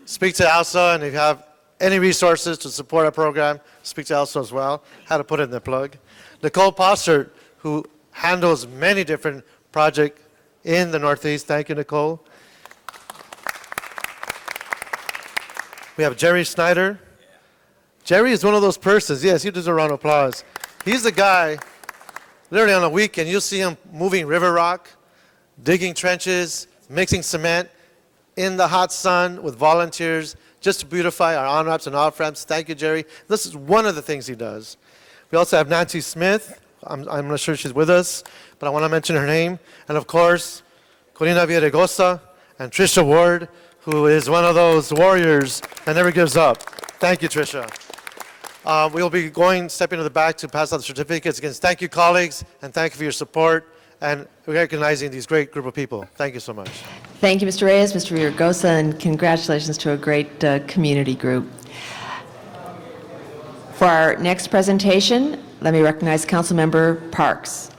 speak to Elsa, and if you have any resources to support our program, speak to Elsa as well. How to put it in the plug. Nicole Postert, who handles many different projects in the Northeast. Thank you, Nicole. We have Jerry Snyder. Jerry is one of those persons, yes, he deserves a round of applause. He's the guy, literally on a weekend, you'll see him moving river rock, digging trenches, mixing cement in the hot sun with volunteers just to beautify our on-ramps and off-ramps. Thank you, Jerry. This is one of the things he does. We also have Nancy Smith, I'm not sure she's with us, but I want to mention her name. And of course, Corina Villaraigosa and Trisha Ward, who is one of those warriors that never gives up. Thank you, Trisha. We'll be stepping to the back to pass out the certificates. Again, thank you, colleagues, and thank you for your support and recognizing these great group of people. Thank you so much. Thank you, Mr. Reyes, Mr. Villaraigosa, and congratulations to a great community group. For our next presentation, let me recognize Councilmember Parks.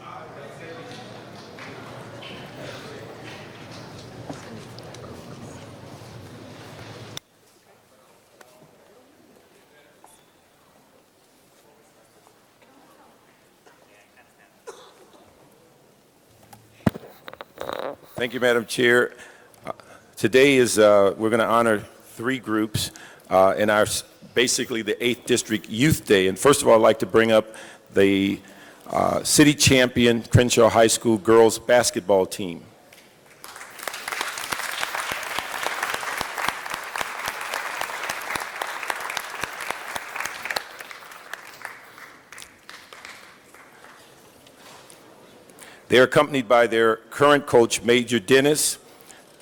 Thank you, Madam Chair. Today is, we're going to honor 3 groups in our, basically the 8th District Youth Day. And first of all, I'd like to bring up the city champion Crenshaw High School girls basketball team. They're accompanied by their current coach, Major Dennis,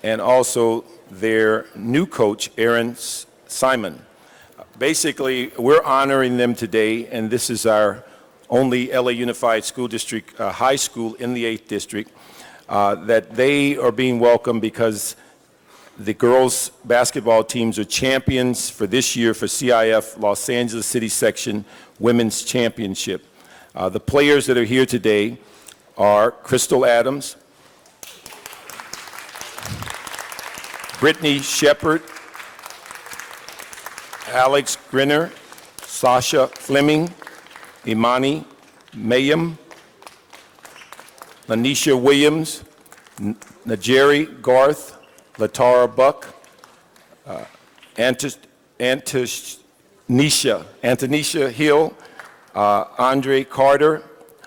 and also their new coach, Aaron Simon. Basically, we're honoring them today, and this is our only LA Unified School District high school in the 8th District, that they are being welcomed because the girls' basketball teams are champions for this year for CIF Los Angeles City Section Women's Championship. The players that are here today are Crystal Adams, Brittany Shepard, Alex Grinner, Sasha Fleming, Imani Mayhem, Lanisha Williams, Najeri Garth, Latara Buck, Antonisha Hill,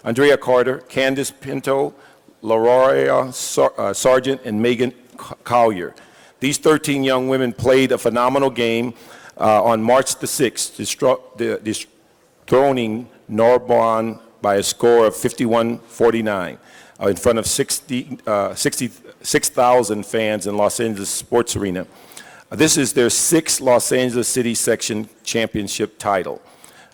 Andrea Carter, Candace Pinto, Laura Sargent, and Megan Collier. These 13 young women played a phenomenal game on March the 6th, destroying Narbonne by a score of 51-49 in front of 66,000 fans in Los Angeles Sports Arena. This is their 6th Los Angeles City Section Championship title.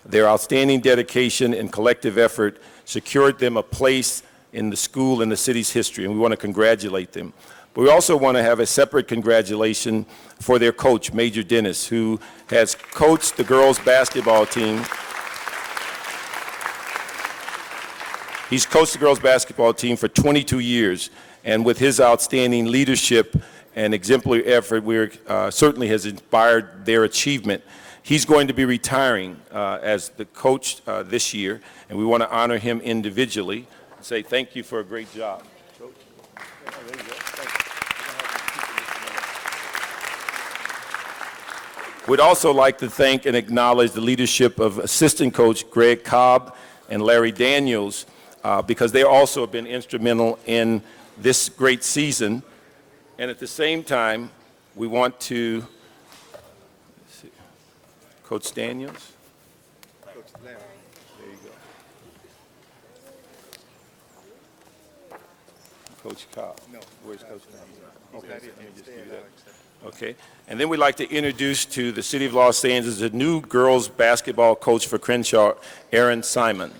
Their outstanding dedication and collective effort secured them a place in the school and the city's history, and we want to congratulate them. But we also want to have a separate congratulation for their coach, Major Dennis, who has coached the girls' basketball team. He's coached the girls' basketball team for 22 years, and with his outstanding leadership and exemplary effort, certainly has inspired their achievement. He's going to be retiring as the coach this year, and we want to honor him individually and say thank you for a great job. We'd also like to thank and acknowledge the leadership of assistant coach Greg Cobb and Larry Daniels because they also have been instrumental in this great season. And at the same time, we want to, Coach Daniels? Coach Larry. There you go. Coach Cobb. No. Where's Coach Cobb? Okay. Let me just do that. Okay. And then we'd like to introduce to the City of Los Angeles a new girls basketball coach for Crenshaw, Aaron Simon.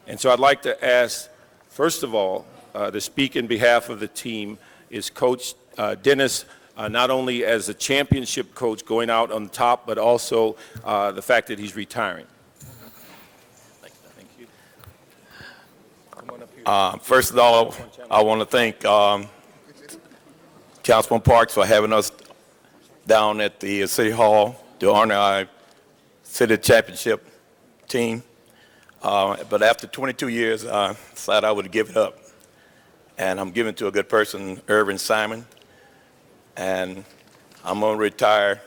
And so I'd like to ask, first of all, to speak in behalf of the team is Coach Dennis, not only as a championship coach going out on top, but also the fact that he's retiring. Thank you. First of all, I want to thank Councilman Parks for having us down at the City Hall to honor our city championship team. But after 22 years, I decided I would give it up. And I'm giving it to a good person, Irvin Simon. And I'm going to retire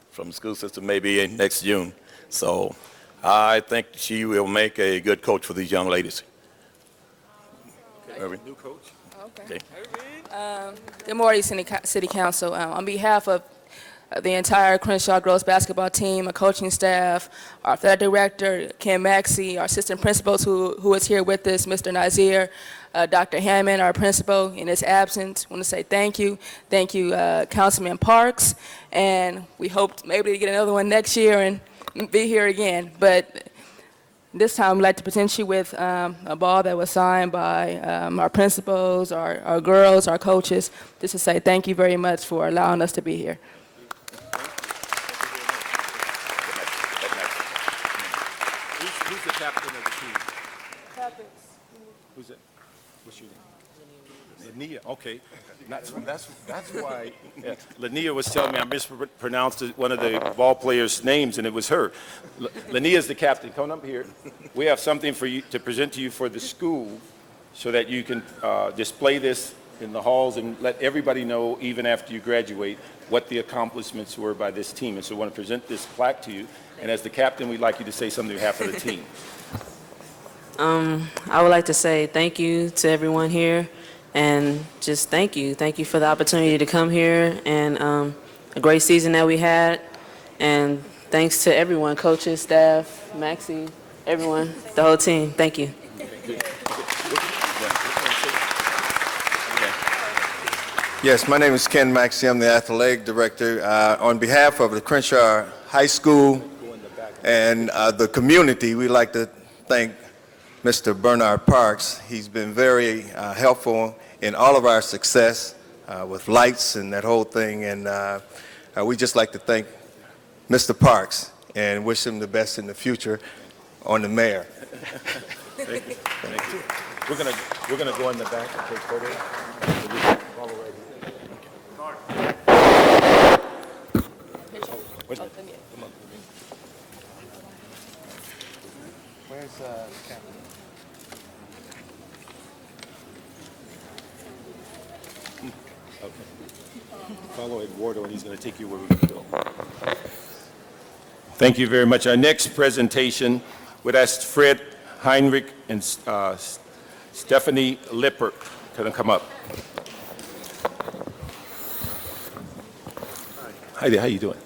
from the school system maybe next June. So I think she will make a good coach for these young ladies. Irvin. New coach. Okay. Good morning, City Council. On behalf of the entire Crenshaw Girls basketball team, our coaching staff, our athletic director, Ken Maxey, our assistant principals who is here with us, Mr. Nazir, Dr. Hammond, our principal, in his absence. I want to say thank you. Thank you, Councilman Parks, and we hope maybe to get another one next year and be here again. But this time, I'd like to present you with a ball that was signed by our principals, our girls, our coaches, just to say thank you very much for allowing us to be here. Who's the captain of the team? Who's it? What's your name? Lania, okay. That's why Lania was telling me I mispronounced one of the ball players' names, and it was her. Lania is the captain. Come up here. We have something for you to present to you for the school so that you can display this in the halls and let everybody know, even after you graduate, what the accomplishments were by this team. And so I want to present this plaque to you. And as the captain, we'd like you to say something on behalf of the team. I would like to say thank you to everyone here, and just thank you. Thank you for the opportunity to come here, and a great season that we had. And thanks to everyone, coaches, staff, Maxie, everyone, the whole team. Thank you. Yes, my name is Ken Maxey. I'm the athletic director. On behalf of the Crenshaw High School and the community, we'd like to thank Mr. Bernard Parks. He's been very helpful in all of our success with lights and that whole thing. And we just like to thank Mr. Parks and wish him the best in the future on the mayor. Thank you. Thank you. We're gonna go in the back and take photos. Where's the camera? Okay. Follow Eduardo, and he's going to take you where we go. Thank you very much. Our next presentation would ask Fred Heinrich and Stephanie Lippert to come up. Hi there, how you doing?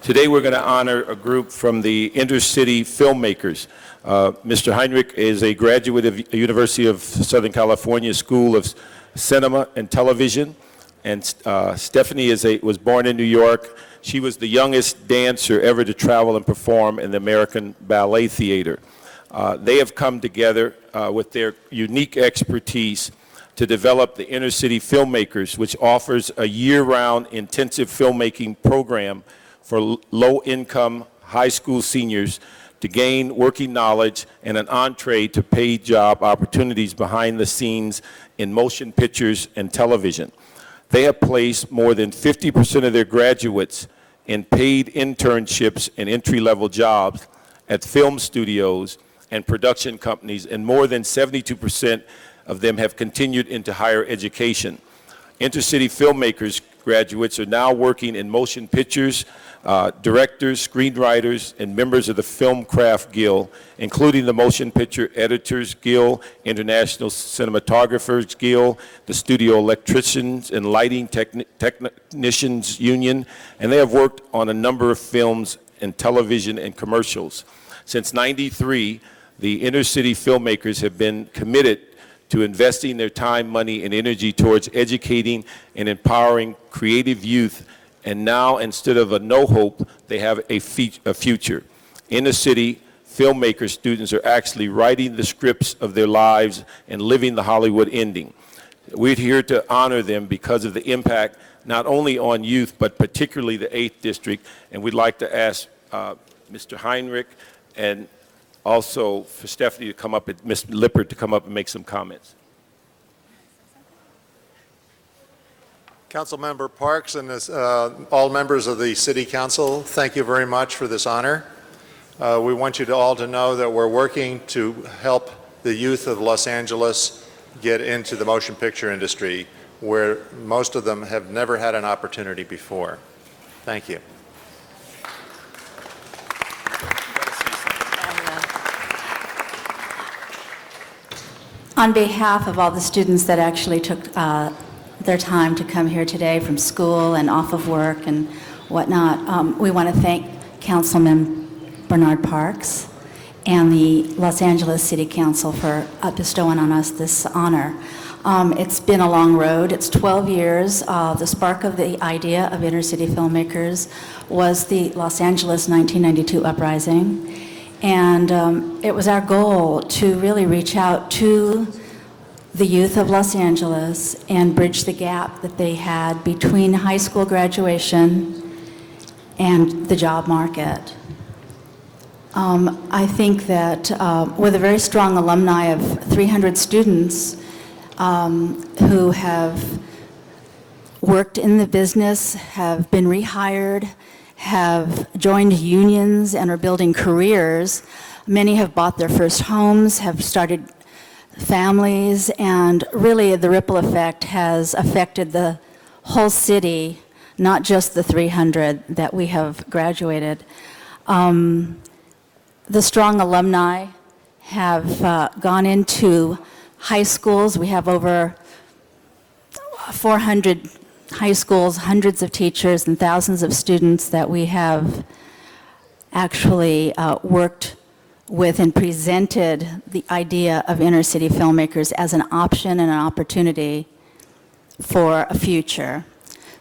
Today we're going to honor a group from the Intercity Filmmakers. Mr. Heinrich is a graduate of the University of Southern California School of Cinema and Television, and Stephanie was born in New York. She was the youngest dancer ever to travel and perform in the American Ballet Theater. They have come together with their unique expertise to develop the Intercity Filmmakers, which offers a year-round intensive filmmaking program for low-income high school seniors to gain working knowledge and an entree to paid job opportunities behind the scenes in motion pictures and television. They have placed more than 50% of their graduates in paid internships and entry-level jobs at film studios and production companies, and more than 72% of them have continued into higher education. Intercity Filmmakers graduates are now working in motion pictures, directors, screenwriters, and members of the Film Craft Guild, including the Motion Picture Editors Guild, International Cinematographers Guild, the Studio Electricians and Lighting Technicians Union, and they have worked on a number of films and television and commercials. Since '93, the Intercity Filmmakers have been committed to investing their time, money, and energy towards educating and empowering creative youth. And now, instead of a no hope, they have a future. In the city, filmmaker students are actually writing the scripts of their lives and living the Hollywood ending. We're here to honor them because of the impact not only on youth, but particularly the 8th District. And we'd like to ask Mr. Heinrich and also for Stephanie to come up, and Ms. Lippert to come up and make some comments. Councilmember Parks and all members of the City Council, thank you very much for this honor. We want you all to know that we're working to help the youth of Los Angeles get into the motion picture industry, where most of them have never had an opportunity before. Thank you. On behalf of all the students that actually took their time to come here today from school and off of work and whatnot, we want to thank Councilman Bernard Parks and the Los Angeles City Council for bestowing on us this honor. It's been a long road. It's 12 years. The spark of the idea of Inner City Filmmakers was the Los Angeles 1992 uprising. And it was our goal to really reach out to the youth of Los Angeles and bridge the gap that they had between high school graduation and the job market. I think that with a very strong alumni of 300 students who have worked in the business, have been rehired, have joined unions and are building careers. Many have bought their first homes, have started families, and really the ripple effect has affected the whole city, not just the 300 that we have graduated. The strong alumni have gone into high schools. We have over 400 high schools, hundreds of teachers, and thousands of students that we have actually worked with and presented the idea of inner city filmmakers as an option and an opportunity for a future.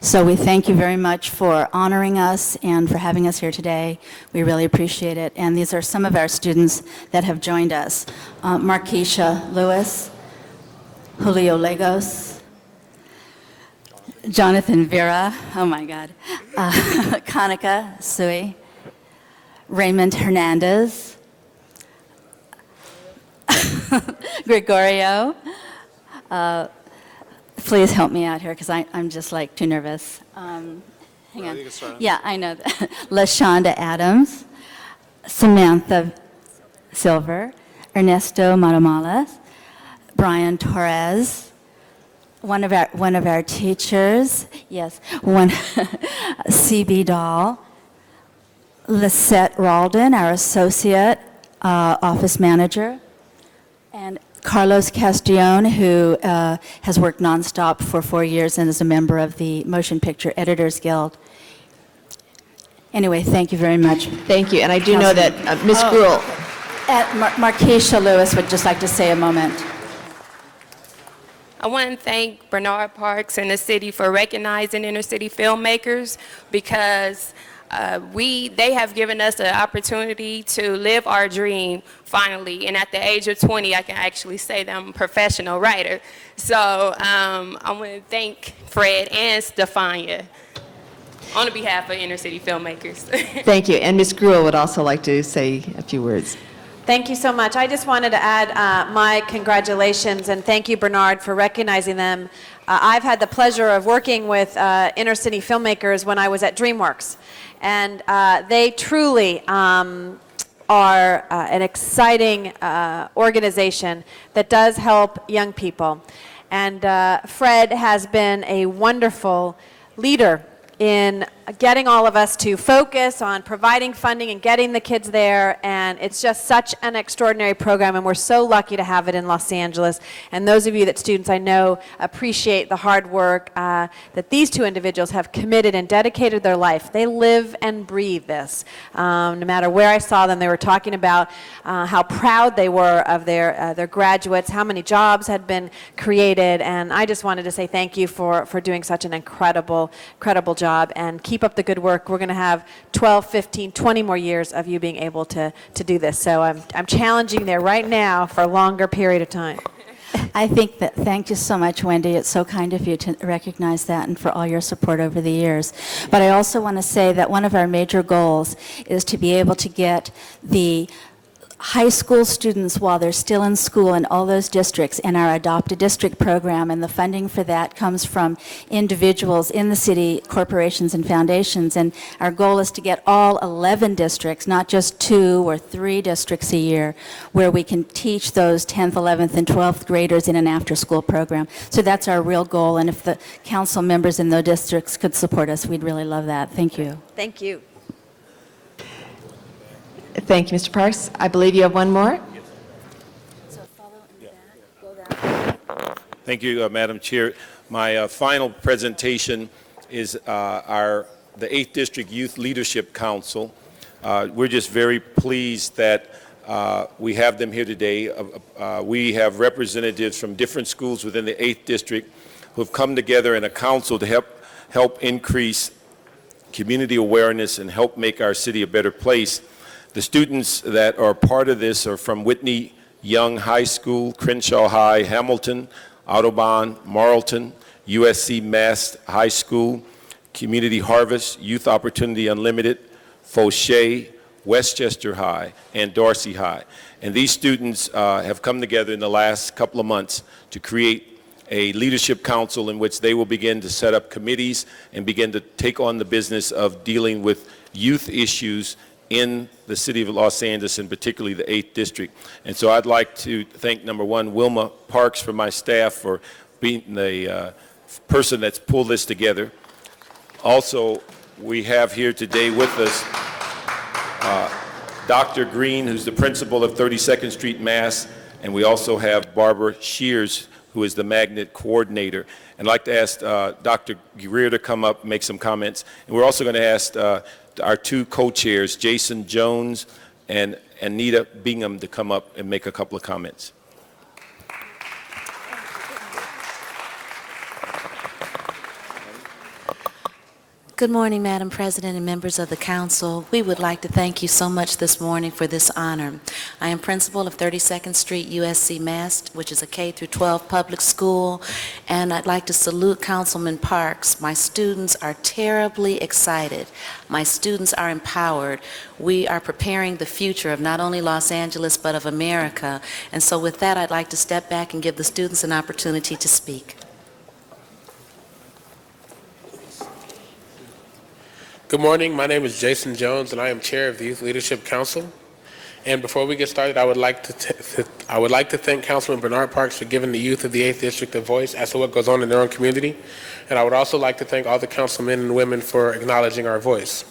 So we thank you very much for honoring us and for having us here today. We really appreciate it. And these are some of our students that have joined us. Markeisha Lewis, Julio Lagos, Jonathan Vera, oh my God, Kanika Sui, Raymond Hernandez, Gregorio. Please help me out here because I'm just like too nervous. Hang on. Yeah, I know that. LaShonda Adams, Samantha Silver, Ernesto Matamales, Brian Torres, one of our teachers, yes, CB Dahl, Lisette Ralden, our associate office manager, and Carlos Castellon, who has worked nonstop for 4 years and is a member of the Motion Picture Editors Guild. Anyway, thank you very much. Thank you, and I do know that Ms. Gruhl. Markeisha Lewis would just like to say a moment. I want to thank Bernard Parks and the city for recognizing inner city filmmakers because they have given us the opportunity to live our dream finally. And at the age of 20, I can actually say that I'm a professional writer. So I want to thank Fred and Stefania on behalf of inner city filmmakers. Thank you. And Ms. Gruhl would also like to say a few words. Thank you so much. I just wanted to add my congratulations and thank you, Bernard, for recognizing them. I've had the pleasure of working with inner city filmmakers when I was at DreamWorks, and they truly are an exciting organization that does help young people. And Fred has been a wonderful leader in getting all of us to focus on providing funding and getting the kids there, and it's just such an extraordinary program, and we're so lucky to have it in Los Angeles. And those of you that students I know appreciate the hard work that these two individuals have committed and dedicated their life. They live and breathe this. No matter where I saw them, they were talking about how proud they were of their graduates, how many jobs had been created, and I just wanted to say thank you for doing such an incredible job, and keep up the good work. We're going to have 12, 15, 20 more years of you being able to do this. So I'm challenging there right now for a longer period of time. I think that, thank you so much, Wendy. It's so kind of you to recognize that and for all your support over the years. But I also want to say that one of our major goals is to be able to get the high school students while they're still in school in all those districts in our Adopt a District program, and the funding for that comes from individuals in the city, corporations and foundations, and our goal is to get all 11 districts, not just 2 or 3 districts a year, where we can teach those 10th, 11th and 12th graders in an after-school program. So that's our real goal, and if the council members in those districts could support us, we'd really love that. Thank you. Thank you. Thank you, Mr. Parks. I believe you have one more. Thank you, Madam Chair. My final presentation is the 8th District Youth Leadership Council. We're just very pleased that we have them here today. We have representatives from different schools within the 8th District who have come together in a council to help increase community awareness and help make our city a better place. The students that are part of this are from Whitney Young High School, Crenshaw High, Hamilton, Audubon, Marlton, USC Mast High School, Community Harvest, Youth Opportunity Unlimited, Fauché, Westchester High, and Dorsey High. And these students have come together in the last couple of months to create a leadership council in which they will begin to set up committees and begin to take on the business of dealing with youth issues in the city of Los Angeles, and particularly the 8th District. And so I'd like to thank, number one, Wilma Parks from my staff for being the person that's pulled this together. Also, we have here today with us Dr. Green, who's the principal of 32nd Street, Mass., and we also have Barbara Shears, who is the magnet coordinator. And I'd like to ask Dr. Greer to come up and make some comments. And we're also going to ask our two co-chairs, Jason Jones and Anita Bingham, to come up and make a couple of comments. Good morning, Madam President and members of the council. We would like to thank you so much this morning for this honor. I am principal of 32nd Street USC Mast, which is a K-12 public school, and I'd like to salute Councilman Parks. My students are terribly excited. My students are empowered. We are preparing the future of not only Los Angeles, but of America. And so with that, I'd like to step back and give the students an opportunity to speak. Good morning. My name is Jason Jones, and I am chair of the Youth Leadership Council. And before we get started, I would like to thank Councilman Bernard Parks for giving the youth of the 8th District a voice as to what goes on in their own community. And I would also like to thank all the councilmen and women for acknowledging our voice.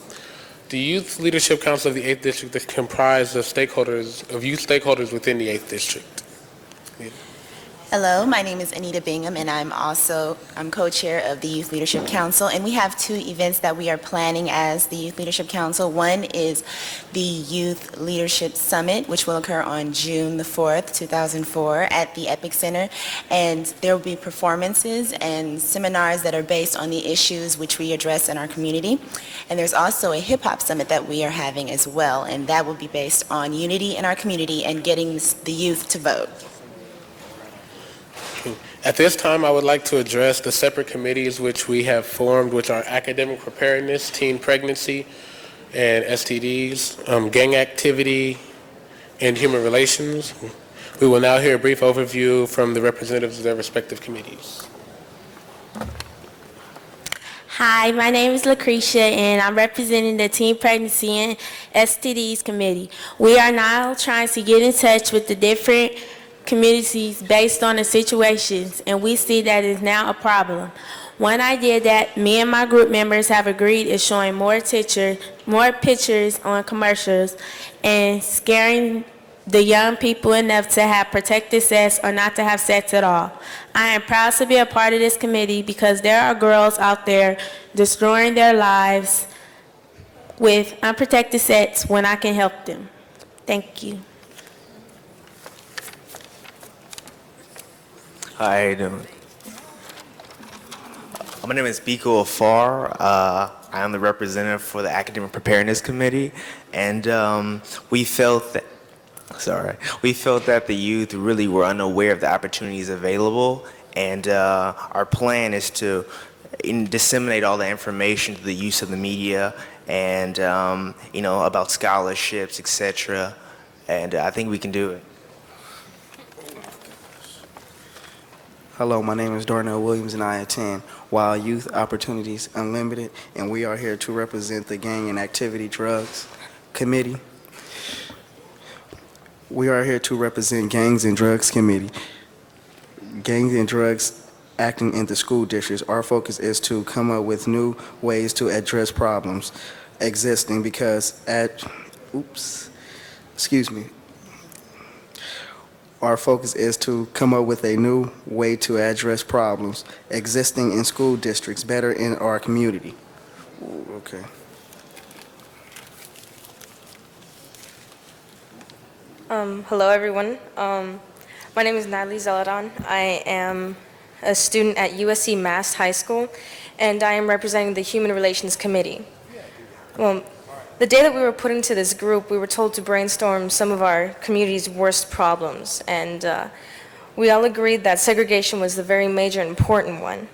The Youth Leadership Council of the 8th District is comprised of youth stakeholders within the 8th District. Hello, my name is Anita Bingham, and I'm co-chair of the Youth Leadership Council, and we have two events that we are planning as the Youth Leadership Council. One is the Youth Leadership Summit, which will occur on June the 4th, 2004 at the Epic Center, and there will be performances and seminars that are based on the issues which we address in our community. And there's also a hip-hop summit that we are having as well, and that will be based on unity in our community and getting the youth to vote. At this time, I would like to address the separate committees which we have formed, which are academic preparedness, teen pregnancy, and STDs, gang activity, and human relations. We will now hear a brief overview from the representatives of their respective committees. Hi, my name is Lucretia, and I'm representing the Teen Pregnancy and STDs Committee. We are now trying to get in touch with the different communities based on the situations, and we see that is now a problem. One idea that me and my group members have agreed is showing more pictures on commercials and scaring the young people enough to have protected sex or not to have sex at all. I am proud to be a part of this committee because there are girls out there destroying their lives with unprotected sex when I can help them. Thank you. Hi, how you doing? My name is Biko Afar. I am the representative for the Academic Preparedness Committee, and we felt that the youth really were unaware of the opportunities available, and our plan is to disseminate all the information to the use of the media and about scholarships, etc. And I think we can do it. Hello, my name is Darnell Williams, and I attend Wild Youth Opportunities Unlimited, and we are here to represent the Gang and Activity Drugs Committee. We are here to represent Gangs and Drugs Committee. Gangs and drugs acting in the school districts. Our focus is to come up with new ways to address problems existing because our focus is to come up with a new way to address problems existing in school districts better in our community. Okay. Hello, everyone. My name is Natalie Zeladon. I am a student at USC Mast High School, and I am representing the Human Relations Committee. Well, the day that we were put into this group, we were told to brainstorm some of our community's worst problems, and we all agreed that segregation was the very major and important one.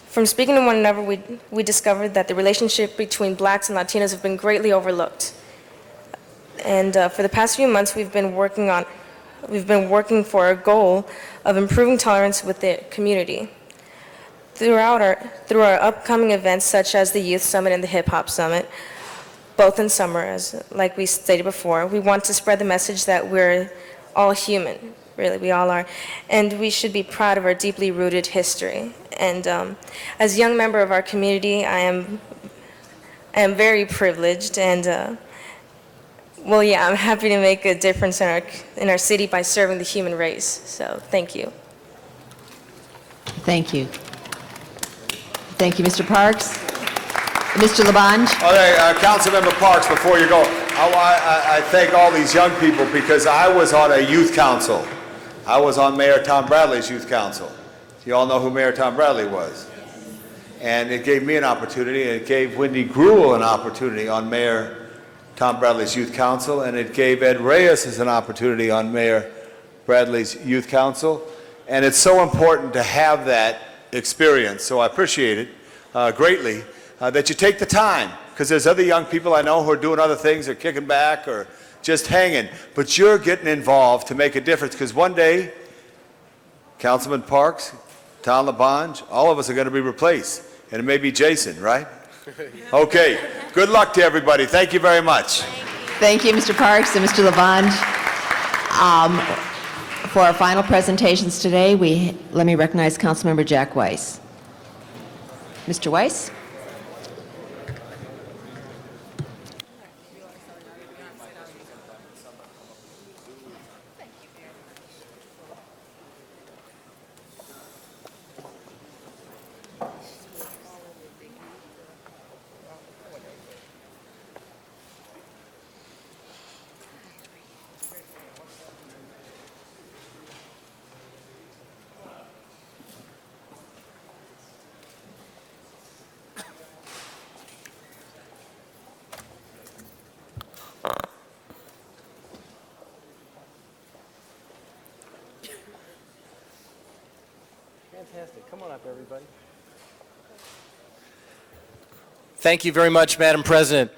From speaking to one another, we discovered that the relationship between blacks and Latinos have been greatly overlooked. And for the past few months, we've been working for a goal of improving tolerance with the community. Through our upcoming events, such as the Youth Summit and the Hip Hop Summit, both in summer, like we stated before, we want to spread the message that we're all human. Really, we all are, and we should be proud of our deeply rooted history. And as a young member of our community, I am very privileged, and well, yeah, I'm happy to make a difference in our city by serving the human race. So, thank you. Thank you. Thank you, Mr. Parks. Mr. Labange? Okay, Councilmember Parks, before you go, I thank all these young people because I was on a youth council. I was on Mayor Tom Bradley's youth council. You all know who Mayor Tom Bradley was. And it gave me an opportunity, and it gave Wendy Gruhl an opportunity on Mayor Tom Bradley's youth council, and it gave Ed Reyes an opportunity on Mayor Bradley's youth council. And it's so important to have that experience, so I appreciate it greatly, that you take the time, because there's other young people I know who are doing other things, or kicking back, or just hanging, but you're getting involved to make a difference, because one day, Councilman Parks, Tom Labange, all of us are going to be replaced, and it may be Jason, right? Okay, good luck to everybody. Thank you very much. Thank you, Mr. Parks and Mr. Labange. For our final presentations today, let me recognize Councilmember Jack Weiss. Mr. Weiss? Fantastic. Come on up, everybody. Thank you very much, Madam President.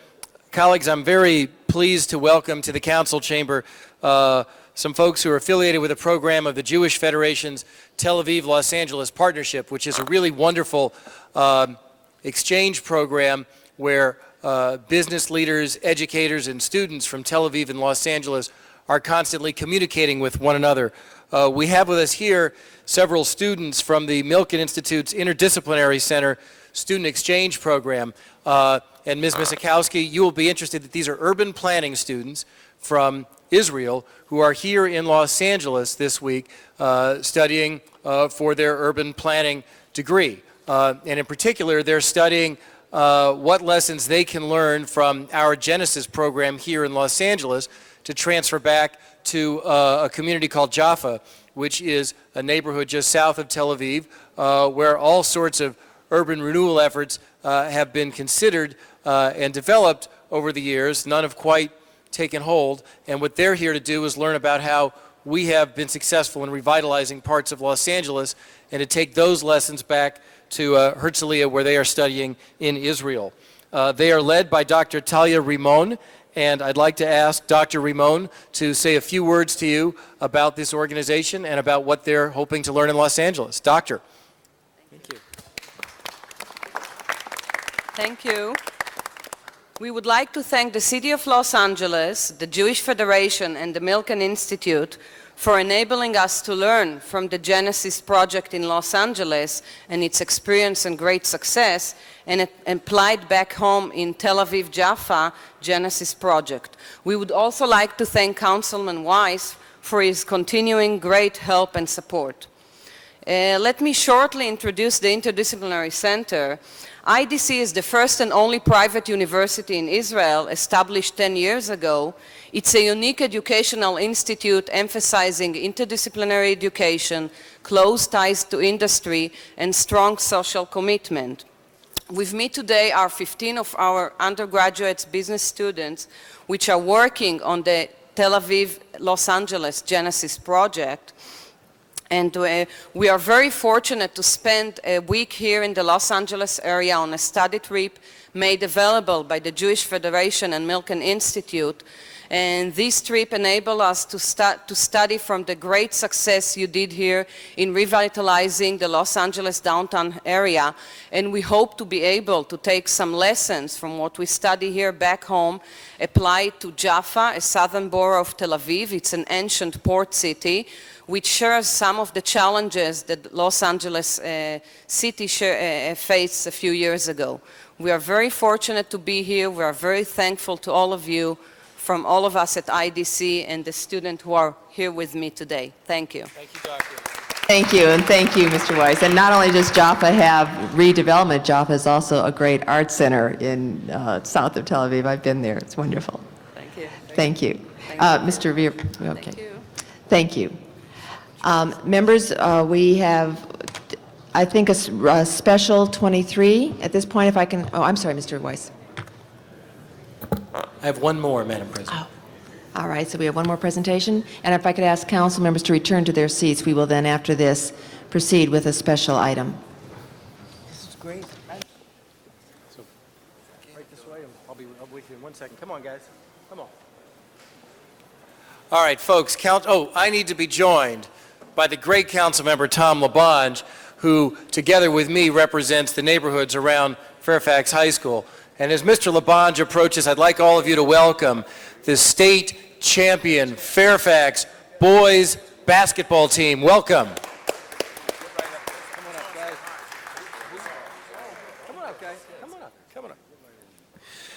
Colleagues, I'm very pleased to welcome to the council chamber some folks who are affiliated with a program of the Jewish Federation's Tel Aviv-Los Angeles Partnership, which is a really wonderful exchange program where business leaders, educators, and students from Tel Aviv and Los Angeles are constantly communicating with one another. We have with us here several students from the Milken Institute's Interdisciplinary Center Student Exchange Program. And Ms. Misakowski, you will be interested that these are urban planning students from Israel who are here in Los Angeles this week studying for their urban planning degree. And in particular, they're studying what lessons they can learn from our Genesis program here in Los Angeles to transfer back to a community called Jaffa, which is a neighborhood just south of Tel Aviv, where all sorts of urban renewal efforts have been considered and developed over the years. None have quite taken hold, and what they're here to do is learn about how we have been successful in revitalizing parts of Los Angeles and to take those lessons back to Herzliya, where they are studying in Israel. They are led by Dr. Talia Rimon, and I'd like to ask Dr. Rimon to say a few words to you about this organization and about what they're hoping to learn in Los Angeles. Doctor. Thank you. Thank you. We would like to thank the City of Los Angeles, the Jewish Federation, and the Milken Institute for enabling us to learn from the Genesis project in Los Angeles and its experience and great success, and it applied back home in Tel Aviv Jaffa Genesis project. We would also like to thank Councilman Weiss for his continuing great help and support. Let me shortly introduce the Interdisciplinary Center. IDC is the first and only private university in Israel established 10 years ago. It's a unique educational institute emphasizing interdisciplinary education, close ties to industry, and strong social commitment. With me today are 15 of our undergraduate business students, which are working on the Tel Aviv-Los Angeles Genesis project. And we are very fortunate to spend a week here in the Los Angeles area on a study trip made available by the Jewish Federation and Milken Institute. And this trip enabled us to study from the great success you did here in revitalizing the Los Angeles downtown area. And we hope to be able to take some lessons from what we study here back home, apply to Jaffa, a southern borough of Tel Aviv. It's an ancient port city, which shares some of the challenges that Los Angeles city faced a few years ago. We are very fortunate to be here. We are very thankful to all of you, from all of us at IDC and the students who are here with me today. Thank you. Thank you, Doctor. Thank you, and thank you, Mr. Weiss. And not only does Jaffa have redevelopment, Jaffa is also a great art center in south of Tel Aviv. I've been there. It's wonderful. Thank you. Thank you. Mr. Veer, okay. Thank you. Members, we have, I think, a special 23 at this point, if I can. Oh, I'm sorry, Mr. Weiss. I have one more, Madam President. Oh. All right, so we have one more presentation. And if I could ask council members to return to their seats, we will then, after this, proceed with a special item. This is great. So, right this way. I'll be with you in 1 second. Come on, guys. Come on. All right, folks. I need to be joined by the great council member, Tom LaBonge, who, together with me, represents the neighborhoods around Fairfax High School. And as Mr. LaBonge approaches, I'd like all of you to welcome the state champion Fairfax boys basketball team. Welcome.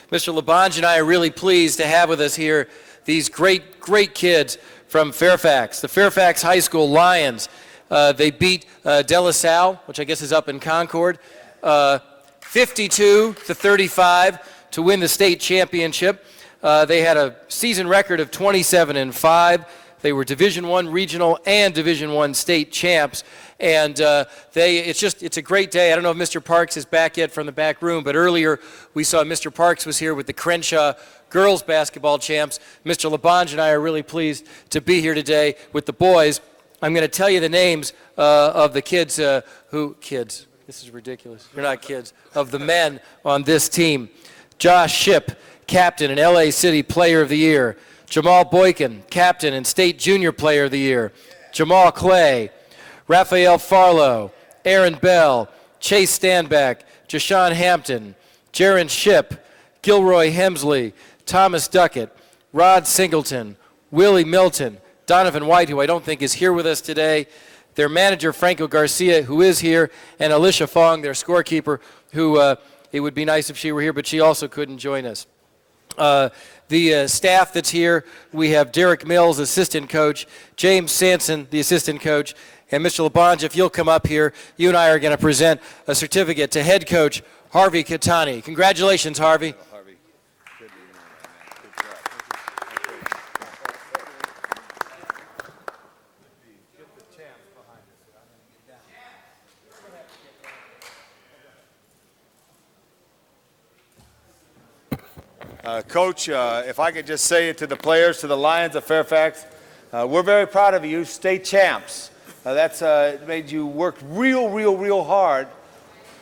Mr. LaBonge and I are really pleased to have with us here these great kids from Fairfax, the Fairfax High School Lions. They beat De La Salle, which I guess is up in Concord, 52-35 to win the state championship. They had a season record of 27-5. They were Division I regional and Division I state champs. And it's a great day. I don't know if Mr. Parks is back yet from the back room, but earlier we saw Mr. Parks was here with the Crenshaw girls basketball champs. Mr. LaBonge and I are really pleased to be here today with the boys. I'm going to tell you the names of the kids kids. This is ridiculous. You're not kids. Of the men on this team. Josh Shipp, captain and LA City Player of the Year. Jamal Boykin, captain and State Junior Player of the Year. Jamal Clay, Raphael Farlow, Aaron Bell, Chase Standback, Jashawn Hampton, Jaron Shipp, Gilroy Hemsley, Thomas Duckett, Rod Singleton, Willie Milton, Donovan White, who I don't think is here with us today, their manager, Franco Garcia, who is here, and Alicia Fong, their scorekeeper, who it would be nice if she were here, but she also couldn't join us. The staff that's here, we have Derek Mills, assistant coach, James Sanson, the assistant coach, and Mr. LaBonge, if you'll come up here, you and I are going to present a certificate to head coach Harvey Katani. Congratulations, Harvey. Coach, if I could just say it to the players, to the Lions of Fairfax, we're very proud of you, state champs. That's made you work real hard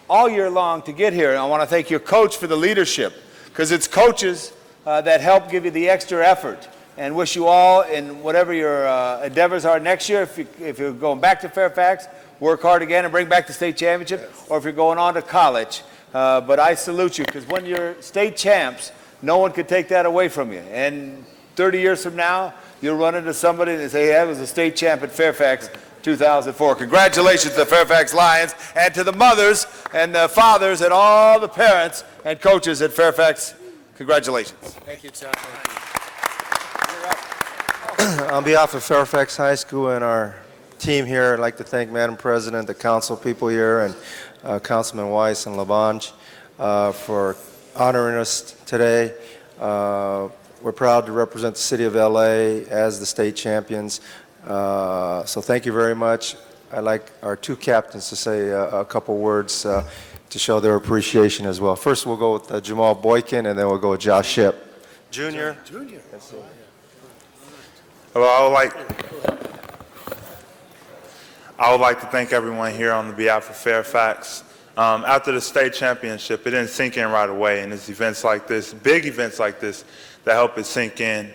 all year long to get here. And I want to thank your coach for the leadership, because it's coaches that help give you the extra effort. And wish you all, in whatever your endeavors are next year, if you're going back to Fairfax, work hard again and bring back the state championship, or if you're going on to college. But I salute you, because when you're state champs, no one could take that away from you. And 30 years from now, you'll run into somebody and say, hey, I was a state champ at Fairfax 2004. Congratulations to the Fairfax Lions, and to the mothers and the fathers and all the parents and coaches at Fairfax. Congratulations. Thank you, Tom. On behalf of Fairfax High School and our team here, I'd like to thank Madam President, the council people here, and Councilman Weiss and Labange for honoring us today. We're proud to represent the city of LA as the state champions. So thank you very much. I'd like our two captains to say a couple words to show their appreciation as well. First, we'll go with Jamal Boykin, and then we'll go with Josh Shipp. Junior. Well, I would like to thank everyone here on the behalf of Fairfax. After the state championship, it didn't sink in right away, and it's events like this, big events like this, that help it sink in,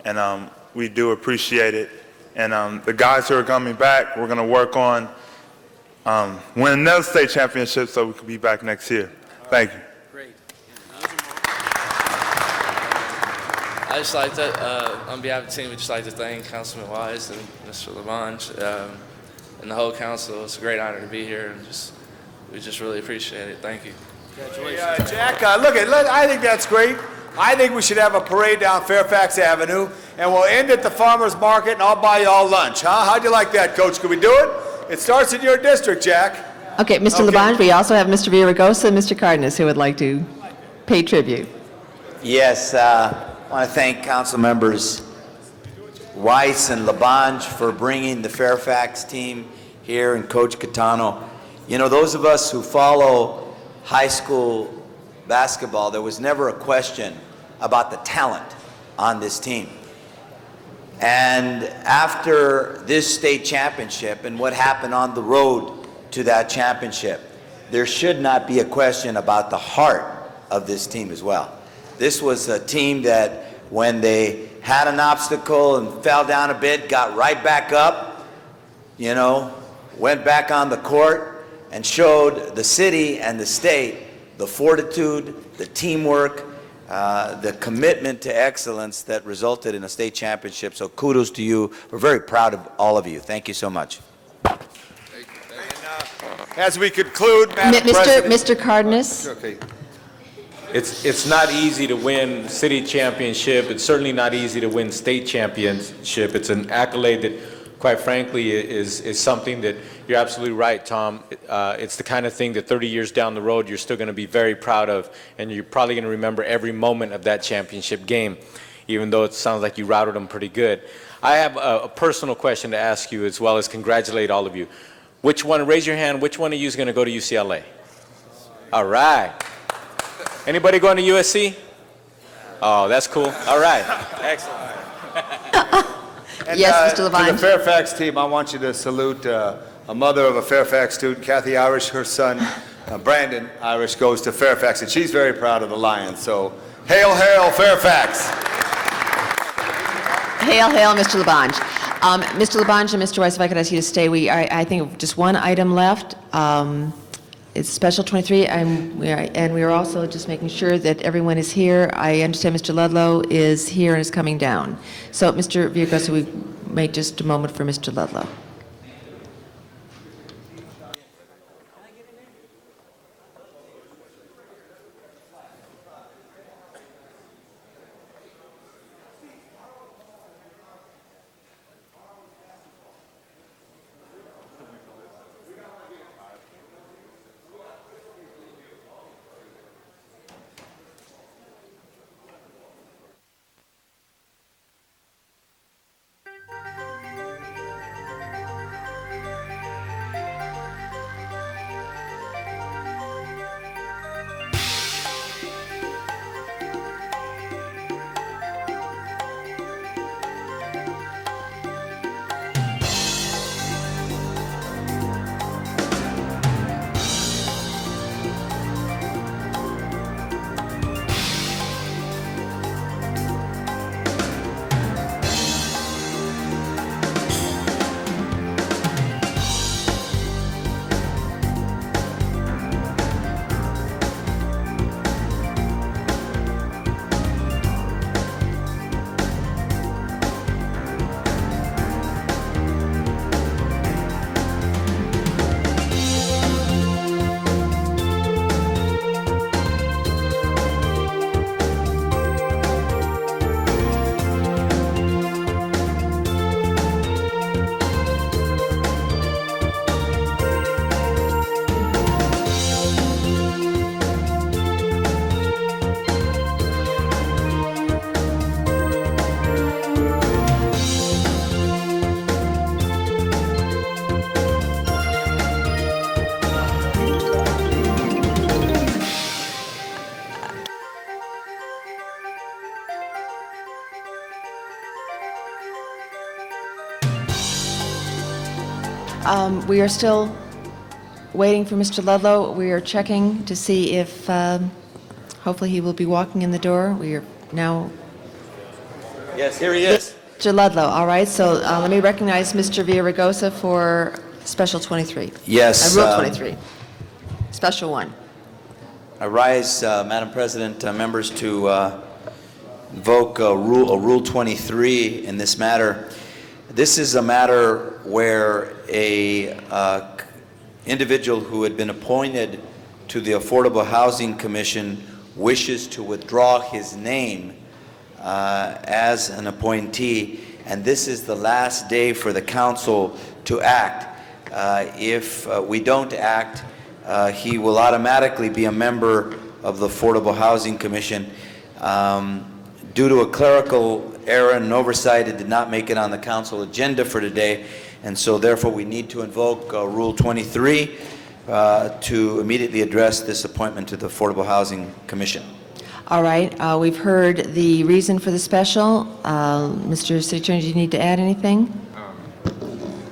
and we do appreciate it. And the guys who are coming back, we're going to work on winning another state championship so we can be back next year. Thank you. I just like to, on behalf of the team, we'd just like to thank Councilman Wise and Mr. Labange and the whole council. It's a great honor to be here, and we just really appreciate it. Thank you. Congratulations. Jack, I think that's great. I think we should have a parade down Fairfax Avenue, and we'll end at the farmer's market, and I'll buy you all lunch, huh? How'd you like that, Coach? Can we do it? It starts in your district, Jack. Okay, Mr. Labange, we also have Mr. Villaraigosa and Mr. Cardenas who would like to pay tribute. Yes, I want to thank council members Weiss and Labange for bringing the Fairfax team here, and Coach Catano. You know, those of us who follow high school basketball, there was never a question about the talent on this team. And after this state championship and what happened on the road to that championship, there should not be a question about the heart of this team as well. This was a team that when they had an obstacle and fell down a bit, got right back up, you know, went back on the court and showed the city and the state the fortitude, the teamwork, the commitment to excellence that resulted in a state championship. So kudos to you. We're very proud of all of you. Thank you so much. As we conclude, Madam President. Mr. Cardenas. Okay. It's not easy to win city championship. It's certainly not easy to win state championship. It's an accolade that, quite frankly, is something that you're absolutely right, Tom. It's the kind of thing that 30 years down the road you're still going to be very proud of, and you're probably going to remember every moment of that championship game, even though it sounds like you routed them pretty good. I have a personal question to ask you, as well as congratulate all of you. Which one, raise your hand, which one of you is going to go to UCLA? All right. Anybody going to USC? Oh, that's cool. All right. Excellent. And, Yes, Mr. Labange. To the Fairfax team, I want you to salute a mother of a Fairfax student, Kathy Irish. Her son, Brandon Irish, goes to Fairfax, and she's very proud of the Lions. So, hail, hail, Fairfax. Hail, hail, Mr. Labange. Mr. Labange and Mr. Weiss, if I could ask you to stay, I think just one item left. It's Special 23, and we are also just making sure that everyone is here. I understand Mr. Ludlow is here and is coming down. So, Mr. Villaraigosa, we make just a moment for Mr. Ludlow. We are still waiting for Mr. Ludlow. We are checking to see if, hopefully he will be walking in the door. We are now... Yes, here he is. Mr. Ludlow, all right. So let me recognize Mr. Villaraigosa for Special 23. Yes. Rule 23. Special 1. I rise, Madam President, members, to invoke Rule 23 in this matter. This is a matter where a individual who had been appointed to the Affordable Housing Commission wishes to withdraw his name as an appointee, and this is the last day for the council to act. If we don't act, he will automatically be a member of the Affordable Housing Commission. Due to a clerical error and oversight, it did not make it on the council agenda for today, and so therefore we need to invoke Rule 23 to immediately address this appointment to the Affordable Housing Commission. All right. We've heard the reason for the special. Mr. City Attorney, do you need to add anything?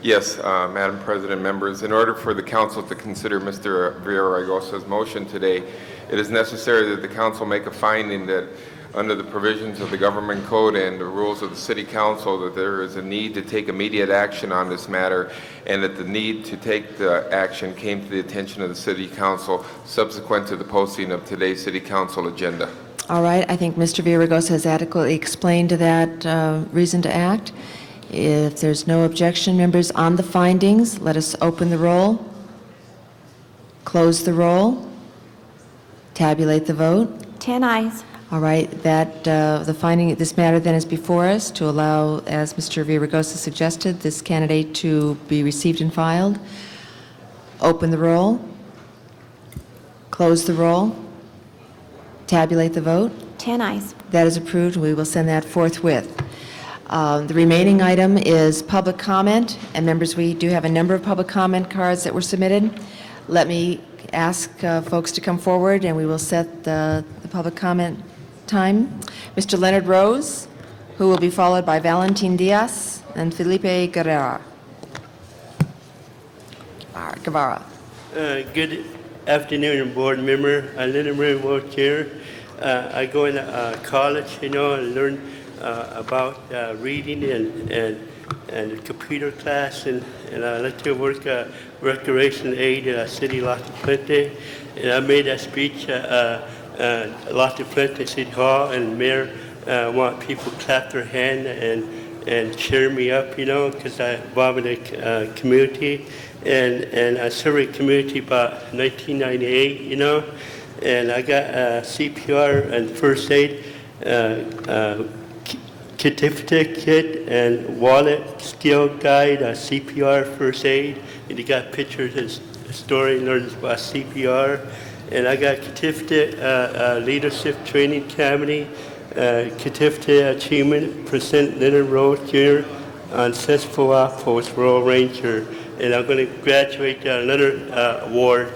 Yes, Madam President, members. In order for the council to consider Mr. Villaraigosa's motion today, it is necessary that the council make a finding that under the provisions of the government code and the rules of the city council that there is a need to take immediate action on this matter, and that the need to take the action came to the attention of the city council subsequent to the posting of today's city council agenda. All right. I think Mr. Villaraigosa has adequately explained that reason to act. If there's no objection, members, on the findings, let us open the roll, close the roll, tabulate the vote. 10 ayes. All right, that the finding, this matter then is before us to allow, as Mr. Villaraigosa suggested, this candidate to be received and filed. Open the roll, close the roll, tabulate the vote. 10 ayes. That is approved. We will send that forthwith. The remaining item is public comment, and members, we do have a number of public comment cards that were submitted. Let me ask folks to come forward, and we will set the public comment time. Mr. Leonard Rose, who will be followed by Valentin Diaz and Felipe Guevara. Good afternoon, board member. I'm Leonard Rose here. I go in college, and learn about reading and computer class, and I like to work recreation aid at City Los Puente. And I made a speech Los Puente City Hall, and Mayor want people to clap their hand and cheer me up, because I involved in the community, and I served the community about 1998, and I got CPR and first aid certificate and wallet skill guide, CPR first aid, and you got pictures and story learns about CPR, and I got certificate leadership training academy, certificate achievement percent Leonard Road here on successful outpost Rural Ranger, and I'm going to graduate another award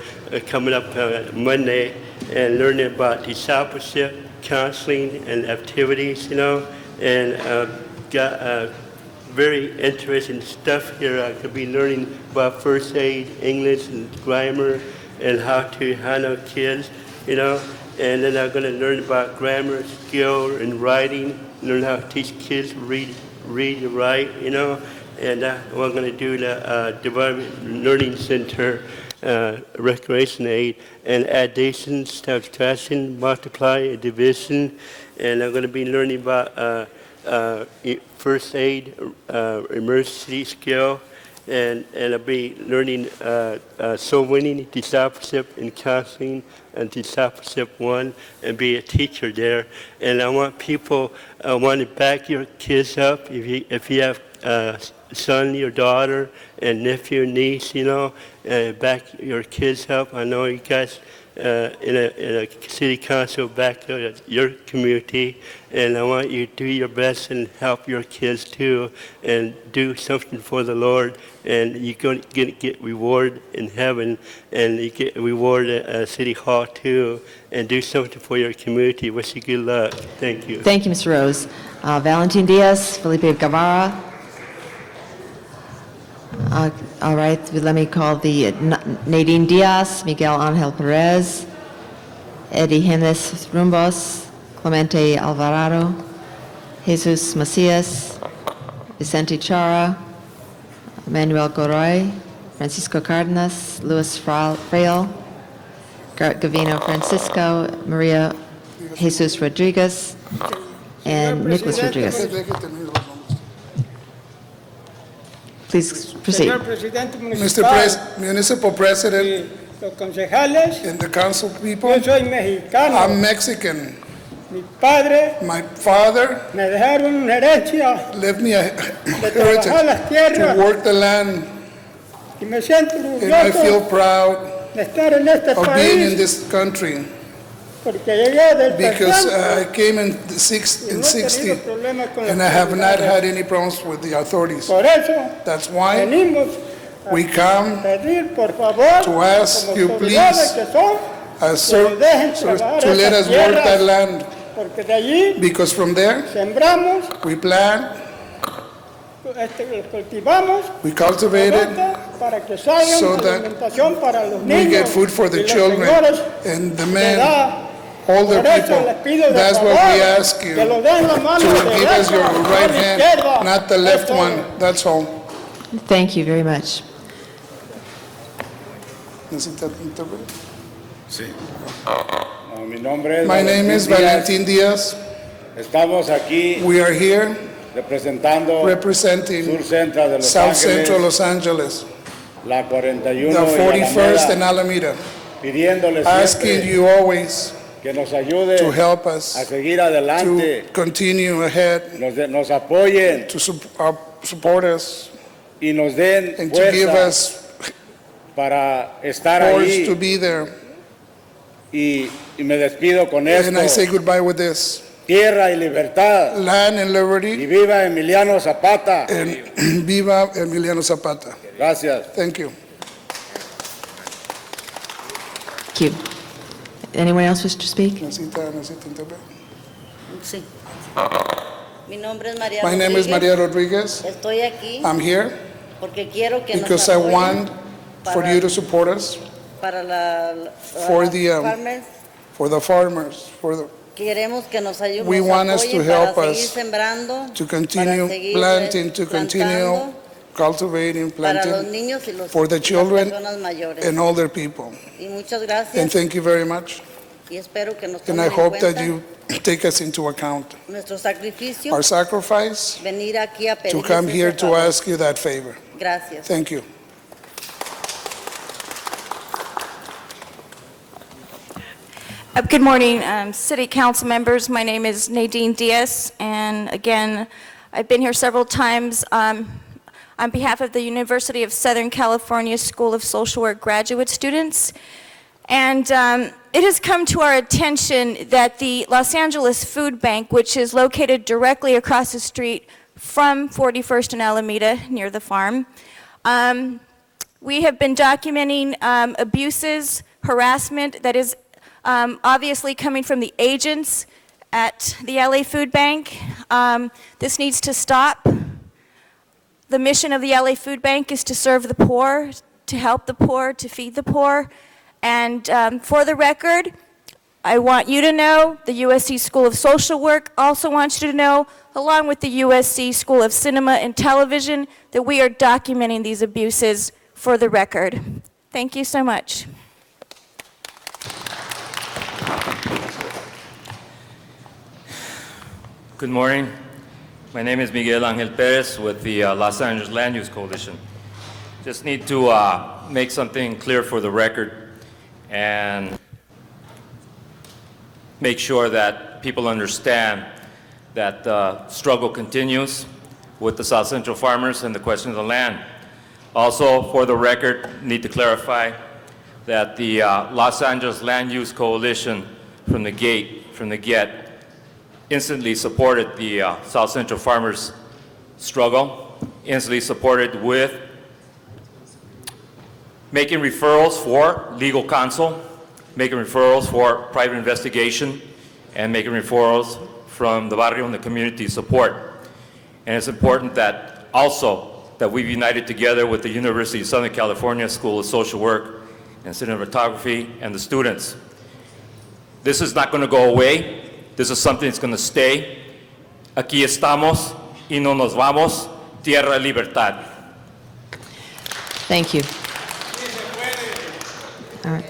coming up Monday, and learning about discipleship, counseling, and activities, and got very interesting stuff here. I could be learning about first aid, English, and grammar, and how to handle kids, and then I'm going to learn about grammar, skill, and writing, learn how to teach kids to read and write, and we're going to do the Development Learning Center, recreation aid, and addition, subtraction, multiply, and division, and I'm going to be learning about first aid, emergency skill, and I'll be learning soul winning, discipleship, and counseling, and discipleship 1, and be a teacher there. And I want people want to back your kids up if you have son, your daughter, and nephew, niece, back your kids up. I know you guys in a city council back your community, and I want you to do your best and help your kids too, and do something for the Lord, and you're going to get reward in heaven, and you get reward at City Hall too, and do something for your community. Wish you good luck. Thank you. Thank you, Mr. Rose. Valentin Diaz, Felipe Guevara. All right, let me call the Nadine Diaz, Miguel Angel Perez, Eddie Jimenez Rumbos, Clemente Alvarado, Jesus Macias, Vicente Chara, Manuel Goroy, Francisco Cardenas, Luis Frail, Gavino Francisco, Maria Jesus Rodriguez, and Nicholas Rodriguez. Please proceed. Mr. Municipal President and the council people, I'm Mexican. My father left me a heritage to work the land, and I feel proud of being in this country because I came in 60 and I have not had any problems with the authorities. That's why we come to ask you please to let us work that land, because from there we plant, we cultivate it so that we get food for the children and the men, older people. That's what we ask you, to give us your right hand, not the left one. That's all. Thank you very much. My name is Valentin Diaz. We are here representing South Central Los Angeles, the 41st and Alameda, asking you always to help us to continue ahead, to support us, and to give us force to be there. And I say goodbye with this. Tierra y libertad. Land and liberty. Y viva Emiliano Zapata. And viva Emiliano Zapata. Gracias. Thank you. Thank you. Anyone else wish to speak? Sí. Mi nombre es María My name is Maria Rodriguez. Estoy aquí I'm here porque quiero que because nos I apoyen want for you to support us, para for the farmers. for the farmers, for the Queremos que nos ayuden, we want us to help para us seguir sembrando, to continue para seguir planting, to continue plantando, cultivating, para los planting niños y for the children las personas mayores. and older people. Y muchas gracias. And thank you very much. Y espero que nos And tomen I en hope that cuenta you take us into account. nuestro sacrificio, Our sacrifice venir aquí a to pedirles come here ese to favor. ask you that favor. Gracias. Thank you. Good morning, City Council members. My name is Nadine Diaz, and again, I've been here several times on behalf of the University of Southern California School of Social Work graduate students. And it has come to our attention that the Los Angeles Food Bank, which is located directly across the street from 41st and Alameda near the farm, we have been documenting abuses, harassment that is obviously coming from the agents at the LA Food Bank. This needs to stop. The mission of the LA Food Bank is to serve the poor, to help the poor, to feed the poor. And for the record, I want you to know, the USC School of Social Work also wants you to know, along with the USC School of Cinema and Television, that we are documenting these abuses for the record. Thank you so much. Good morning. My name is Miguel Angel Perez with the Los Angeles Land Use Coalition. Just need to make something clear for the record and make sure that people understand that the struggle continues with the South Central farmers and the question of the land. Also, for the record, need to clarify that the Los Angeles Land Use Coalition from the get, instantly supported the South Central farmers' struggle, instantly supported with making referrals for legal counsel, making referrals for private investigation, and making referrals from the barrio and the community support. And it's important that also that we've united together with the University of Southern California School of Social Work and Cinematography and the students. This is not going to go away. This is something that's going to stay. Aquí estamos y no nos vamos. Tierra Libertad. Thank you. All right.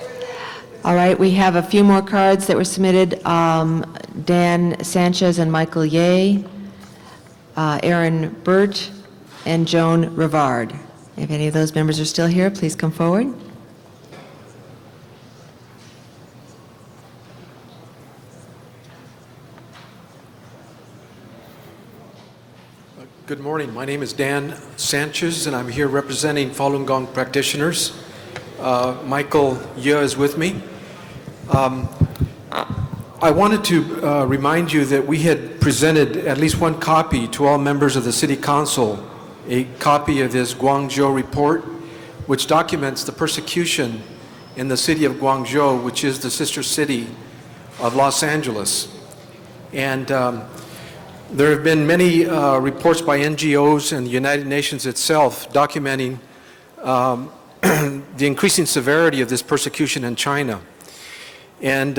All right, we have a few more cards that were submitted. Dan Sanchez and Michael Ye, Aaron Burt, and Joan Rivard. If any of those members are still here, please come forward. Good morning. My name is Dan Sanchez, and I'm here representing Falun Gong practitioners. Michael Ye is with me. I wanted to remind you that we had presented at least one copy to all members of the City Council, a copy of this Guangzhou report, which documents the persecution in the city of Guangzhou, which is the sister city of Los Angeles. And there have been many reports by NGOs and the United Nations itself documenting the increasing severity of this persecution in China. And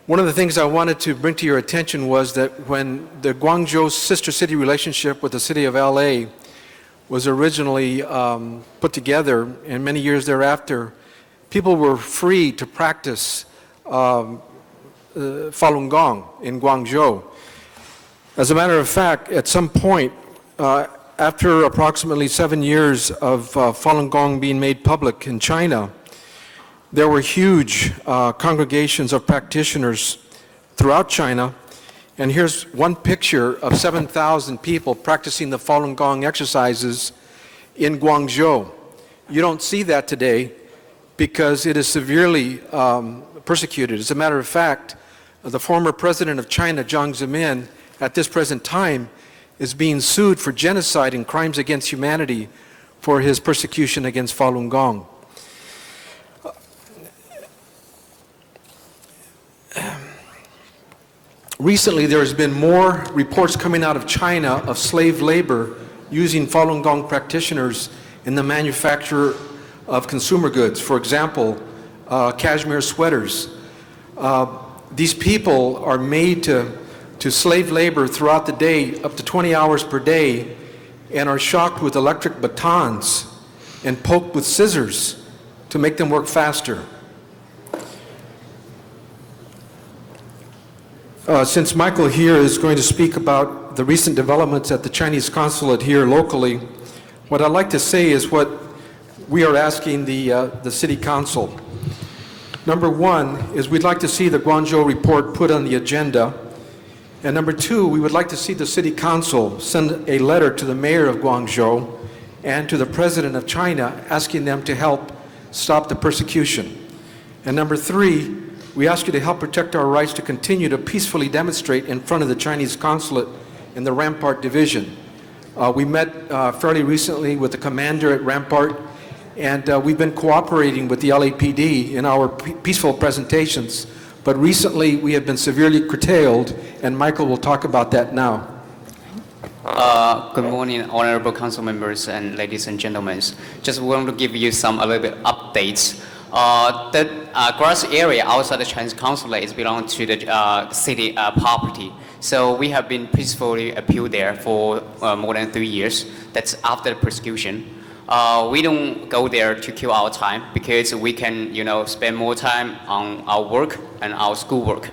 one of the things I wanted to bring to your attention was that when the Guangzhou sister city relationship with the city of LA was originally put together, and many years thereafter, people were free to practice Falun Gong in Guangzhou. As a matter of fact, at some point, after approximately 7 years of Falun Gong being made public in China, there were huge congregations of practitioners throughout China. And here's one picture of 7,000 people practicing the Falun Gong exercises in Guangzhou. You don't see that today because it is severely persecuted. As a matter of fact, the former president of China, Jiang Zemin, at this present time, is being sued for genocide and crimes against humanity for his persecution against Falun Gong. Recently, there has been more reports coming out of China of slave labor using Falun Gong practitioners in the manufacture of consumer goods. For example, cashmere sweaters. These people are made to slave labor throughout the day, up to 20 hours per day, and are shocked with electric batons and poked with scissors to make them work faster. Since Michael here is going to speak about the recent developments at the Chinese consulate here locally, what I'd like to say is what we are asking the City Council. Number one is we'd like to see the Guangzhou report put on the agenda. And number two, we would like to see the City Council send a letter to the mayor of Guangzhou and to the president of China asking them to help stop the persecution. And number three, we ask you to help protect our rights to continue to peacefully demonstrate in front of the Chinese consulate in the Rampart Division. We met fairly recently with the commander at Rampart, and we've been cooperating with the LAPD in our peaceful presentations. But recently, we have been severely curtailed, and Michael will talk about that now. Good morning, honorable council members and ladies and gentlemen. Just want to give you a little bit updates. The grass area outside the Chinese consulate is belong to the city property. So we have been peacefully appealed there for more than 3 years. That's after the persecution. We don't go there to kill our time because we can, spend more time on our work and our schoolwork.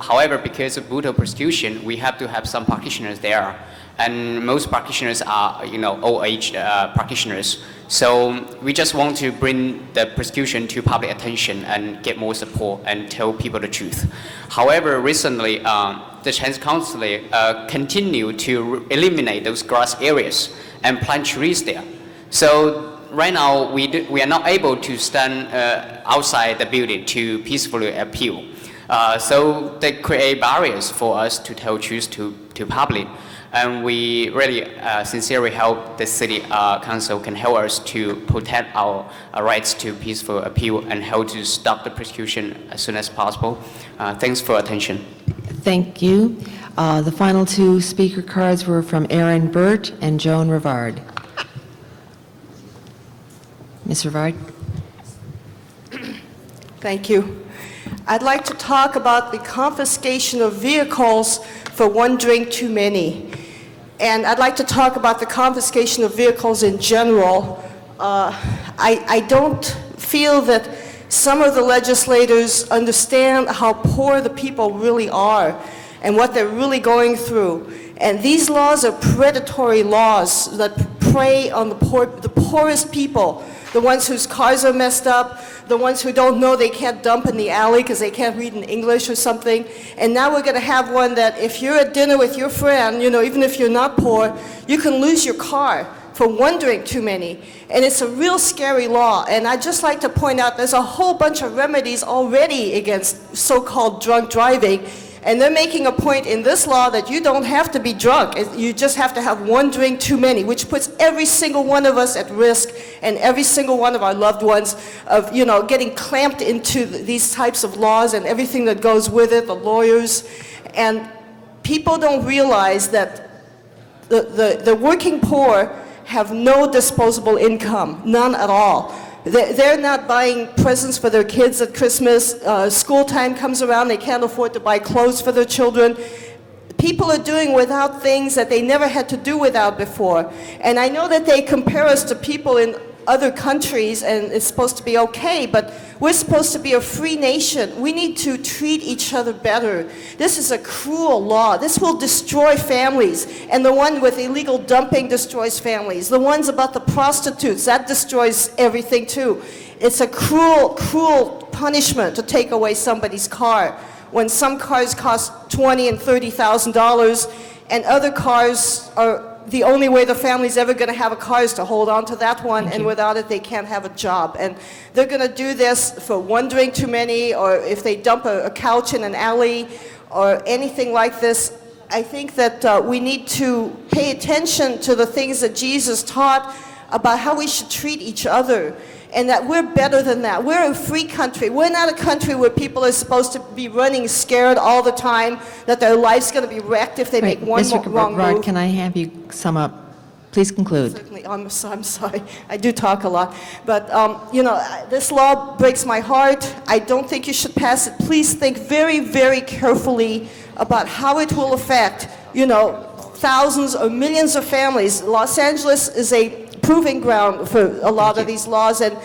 However, because of brutal persecution, we have to have some practitioners there. And most practitioners are, old age practitioners. So we just want to bring the persecution to public attention and get more support and tell people the truth. However, recently, the Chinese consulate continued to eliminate those grass areas and plant trees there. So right now, we are not able to stand outside the building to peacefully appeal. So they create barriers for us to tell truth to public. And we really sincerely hope the City Council can help us to protect our rights to peaceful appeal and help to stop the persecution as soon as possible. Thanks for attention. Thank you. The final two speaker cards were from Aaron Burt and Joan Rivard. Ms. Rivard? Thank you. I'd like to talk about the confiscation of vehicles for one drink too many. And I'd like to talk about the confiscation of vehicles in general. I don't feel that some of the legislators understand how poor the people really are and what they're really going through. And these laws are predatory laws that prey on the poorest people, the ones whose cars are messed up, the ones who don't know they can't dump in the alley because they can't read in English or something. And now we're going to have one that if you're at dinner with your friend, you know, even if you're not poor, you can lose your car for one drink too many. And it's a real scary law. And I'd just like to point out there's a whole bunch of remedies already against so-called drunk driving. And they're making a point in this law that you don't have to be drunk. You just have to have one drink too many, which puts every single one of us at risk and every single one of our loved ones of, you know, getting clamped into these types of laws and everything that goes with it, the lawyers. And people don't realize that the working poor have no disposable income, none at all. They're not buying presents for their kids at Christmas. School time comes around, they can't afford to buy clothes for their children. People are doing without things that they never had to do without before. And I know that they compare us to people in other countries and it's supposed to be okay, but we're supposed to be a free nation. We need to treat each other better. This is a cruel law. This will destroy families. And the one with illegal dumping destroys families. The ones about the prostitutes, that destroys everything too. It's a cruel, cruel punishment to take away somebody's car when some cars cost $20,000 and $30,000 and other cars are the only way the family's ever going to have a car is to hold on to that one, and without it they can't have a job. And they're going to do this for one drink too many, or if they dump a couch in an alley or anything like this. I think that we need to pay attention to the things that Jesus taught about how we should treat each other, and that we're better than that. We're a free country. We're not a country where people are supposed to be running scared all the time, that their life's going to be wrecked if they make one wrong Rivard, move. can I have you sum up? Please conclude. Certainly. I'm sorry. I do talk a lot. But, you know, this law breaks my heart. I don't think you should pass it. Please think very, very carefully about how it will affect, you know, thousands or millions of families. Los Angeles is a proving ground for a lot of these laws, and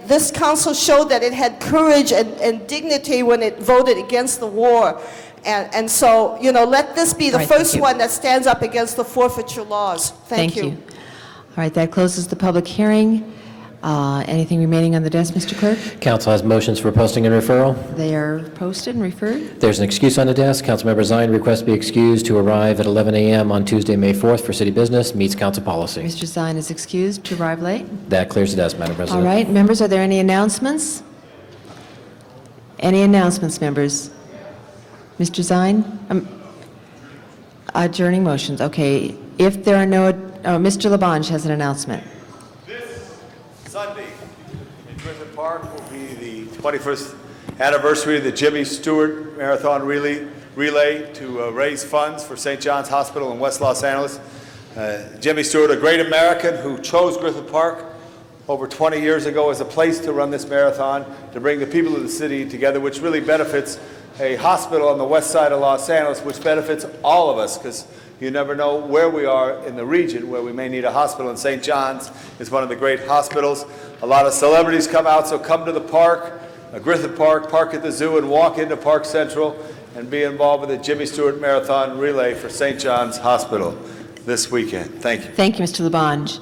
this council showed that it had courage and dignity when it voted against the war. And so, you know, let this be the first one that stands up against the forfeiture laws. Thank you. All right, that closes the public hearing. Anything remaining on the desk, Mr. Clerk? Council has motions for posting and referral. They are posted and referred. There's an excuse on the desk. Councilmember Zine requests to be excused to arrive at 11 a.m. on Tuesday, May 4th for city business, meets council policy. Mr. Zine is excused to arrive late. That clears the desk, Madam President. All right, members, are there any announcements? Any announcements, members? Mr. Zine? Adjourning motions. Okay. If there are no, Mr. Labange has an announcement. Sunday in Griffith Park will be the 21st anniversary of the Jimmy Stewart Marathon Relay to raise funds for St. John's Hospital in West Los Angeles. Jimmy Stewart, a great American who chose Griffith Park over 20 years ago as a place to run this marathon, to bring the people of the city together, which really benefits a hospital on the west side of Los Angeles, which benefits all of us, because you never know where we are in the region where we may need a hospital, and St. John's is one of the great hospitals. A lot of celebrities come out, so come to the park, Griffith Park, park at the zoo, and walk into Park Central and be involved with the Jimmy Stewart Marathon Relay for St. John's Hospital this weekend. Thank you. Thank you, Mr. Labange.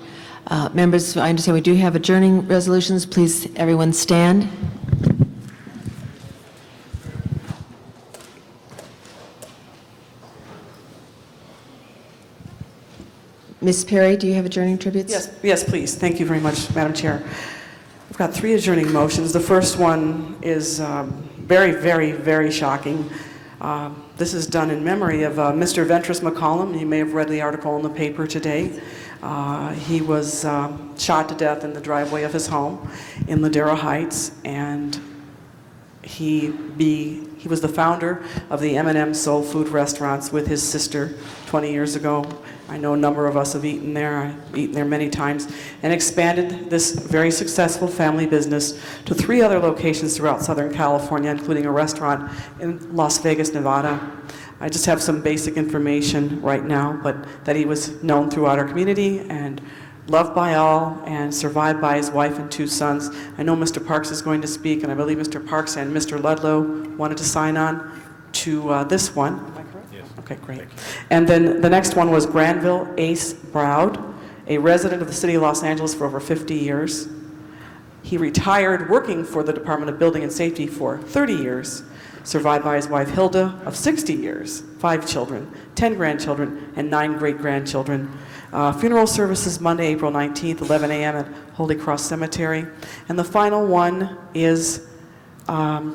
Members, I understand we do have adjourning resolutions. Please, everyone stand. Ms. Perry, do you have adjourning tributes? Yes, please. Thank you very much, Madam Chair. I've got 3 adjourning motions. The first one is very, very, very shocking. This is done in memory of Mr. Ventress McCollum. You may have read the article in the paper today. He was shot to death in the driveway of his home in Ladera Heights, and He was the founder of the M&M Soul Food Restaurants with his sister 20 years ago. I know a number of us have eaten there. I've eaten there many times, and expanded this very successful family business to 3 other locations throughout Southern California, including a restaurant in Las Vegas, Nevada. I just have some basic information right now, but that he was known throughout our community and loved by all and survived by his wife and 2 sons. I know Mr. Parks is going to speak, and I believe Mr. Parks and Mr. Ludlow wanted to sign on to this one. Am I correct? Yes. Okay, great. And then the next one was Granville Ace Browd, a resident of the city of Los Angeles for over 50 years. He retired working for the Department of Building and Safety for 30 years, survived by his wife Hilda of 60 years, 5 children, 10 grandchildren, and 9 great-grandchildren. Funeral services Monday, April 19th, 11 a.m. at Holy Cross Cemetery. And the final one is Tron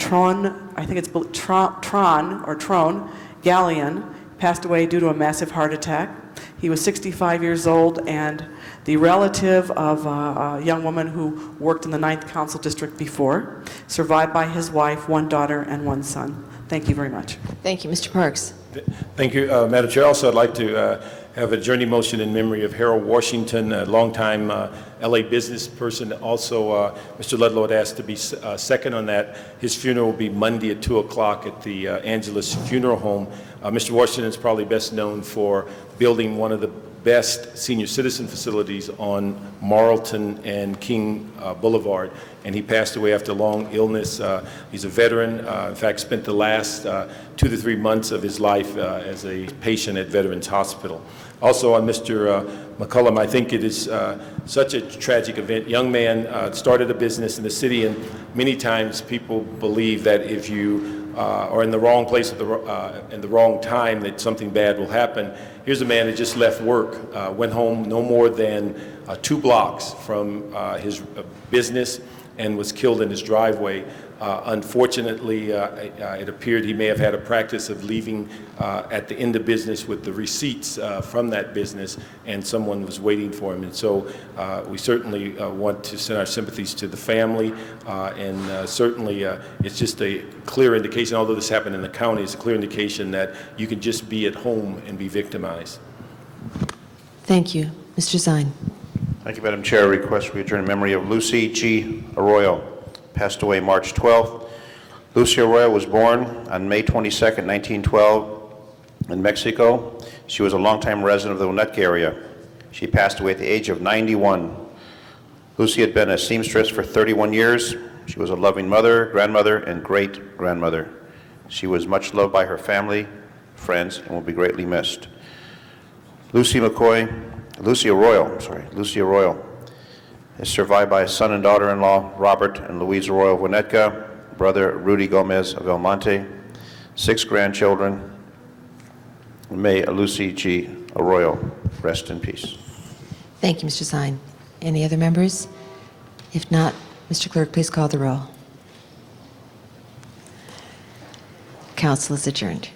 Gallion, passed away due to a massive heart attack. He was 65 years old and the relative of a young woman who worked in the 9th Council District before, survived by his wife, 1 daughter, and 1 son. Thank you very much. Thank you. Mr. Parks. Thank you, Madam Chair. Also, I'd like to have a journey motion in memory of Harold Washington, a longtime LA business person. Also, Mr. Ludlow had asked to be second on that. His funeral will be Monday at 2 o'clock at the Angelus Funeral Home. Mr. Washington is probably best known for building one of the best senior citizen facilities on Marlton and King Boulevard, and he passed away after a long illness. He's a veteran, in fact spent the last 2 to 3 months of his life as a patient at Veterans Hospital. Also on Mr. McCullum, I think it is such a tragic event. Young man started a business in the city, and many times people believe that if you are in the wrong place at in the wrong time, that something bad will happen. Here's a man that just left work, went home no more than 2 blocks from his business, and was killed in his driveway. Unfortunately, it appeared he may have had a practice of leaving at the end of business with the receipts from that business, and someone was waiting for him. And so we certainly want to send our sympathies to the family, and certainly it's just a clear indication, although this happened in the county, it's a clear indication that you can just be at home and be victimized. Thank you. Mr. Zine. Thank you, Madam Chair. Request we adjourn in memory of Lucy G. Arroyo, passed away March 12th. Lucy Arroyo was born on May 22nd, 1912 in Mexico. She was a longtime resident of the Winnetka area. She passed away at the age of 91. Lucy had been a seamstress for 31 years. She was a loving mother, grandmother, and great-grandmother. She was much loved by her family, friends, and will be greatly missed. Lucy Arroyo is survived by a son and daughter-in-law, Robert and Louise Arroyo of Winnetka, brother Rudy Gomez of El Monte, 6 grandchildren. May Lucy G. Arroyo rest in peace. Thank you, Mr. Zine. Any other members? If not, Mr. Clerk, please call the roll. Council is adjourned.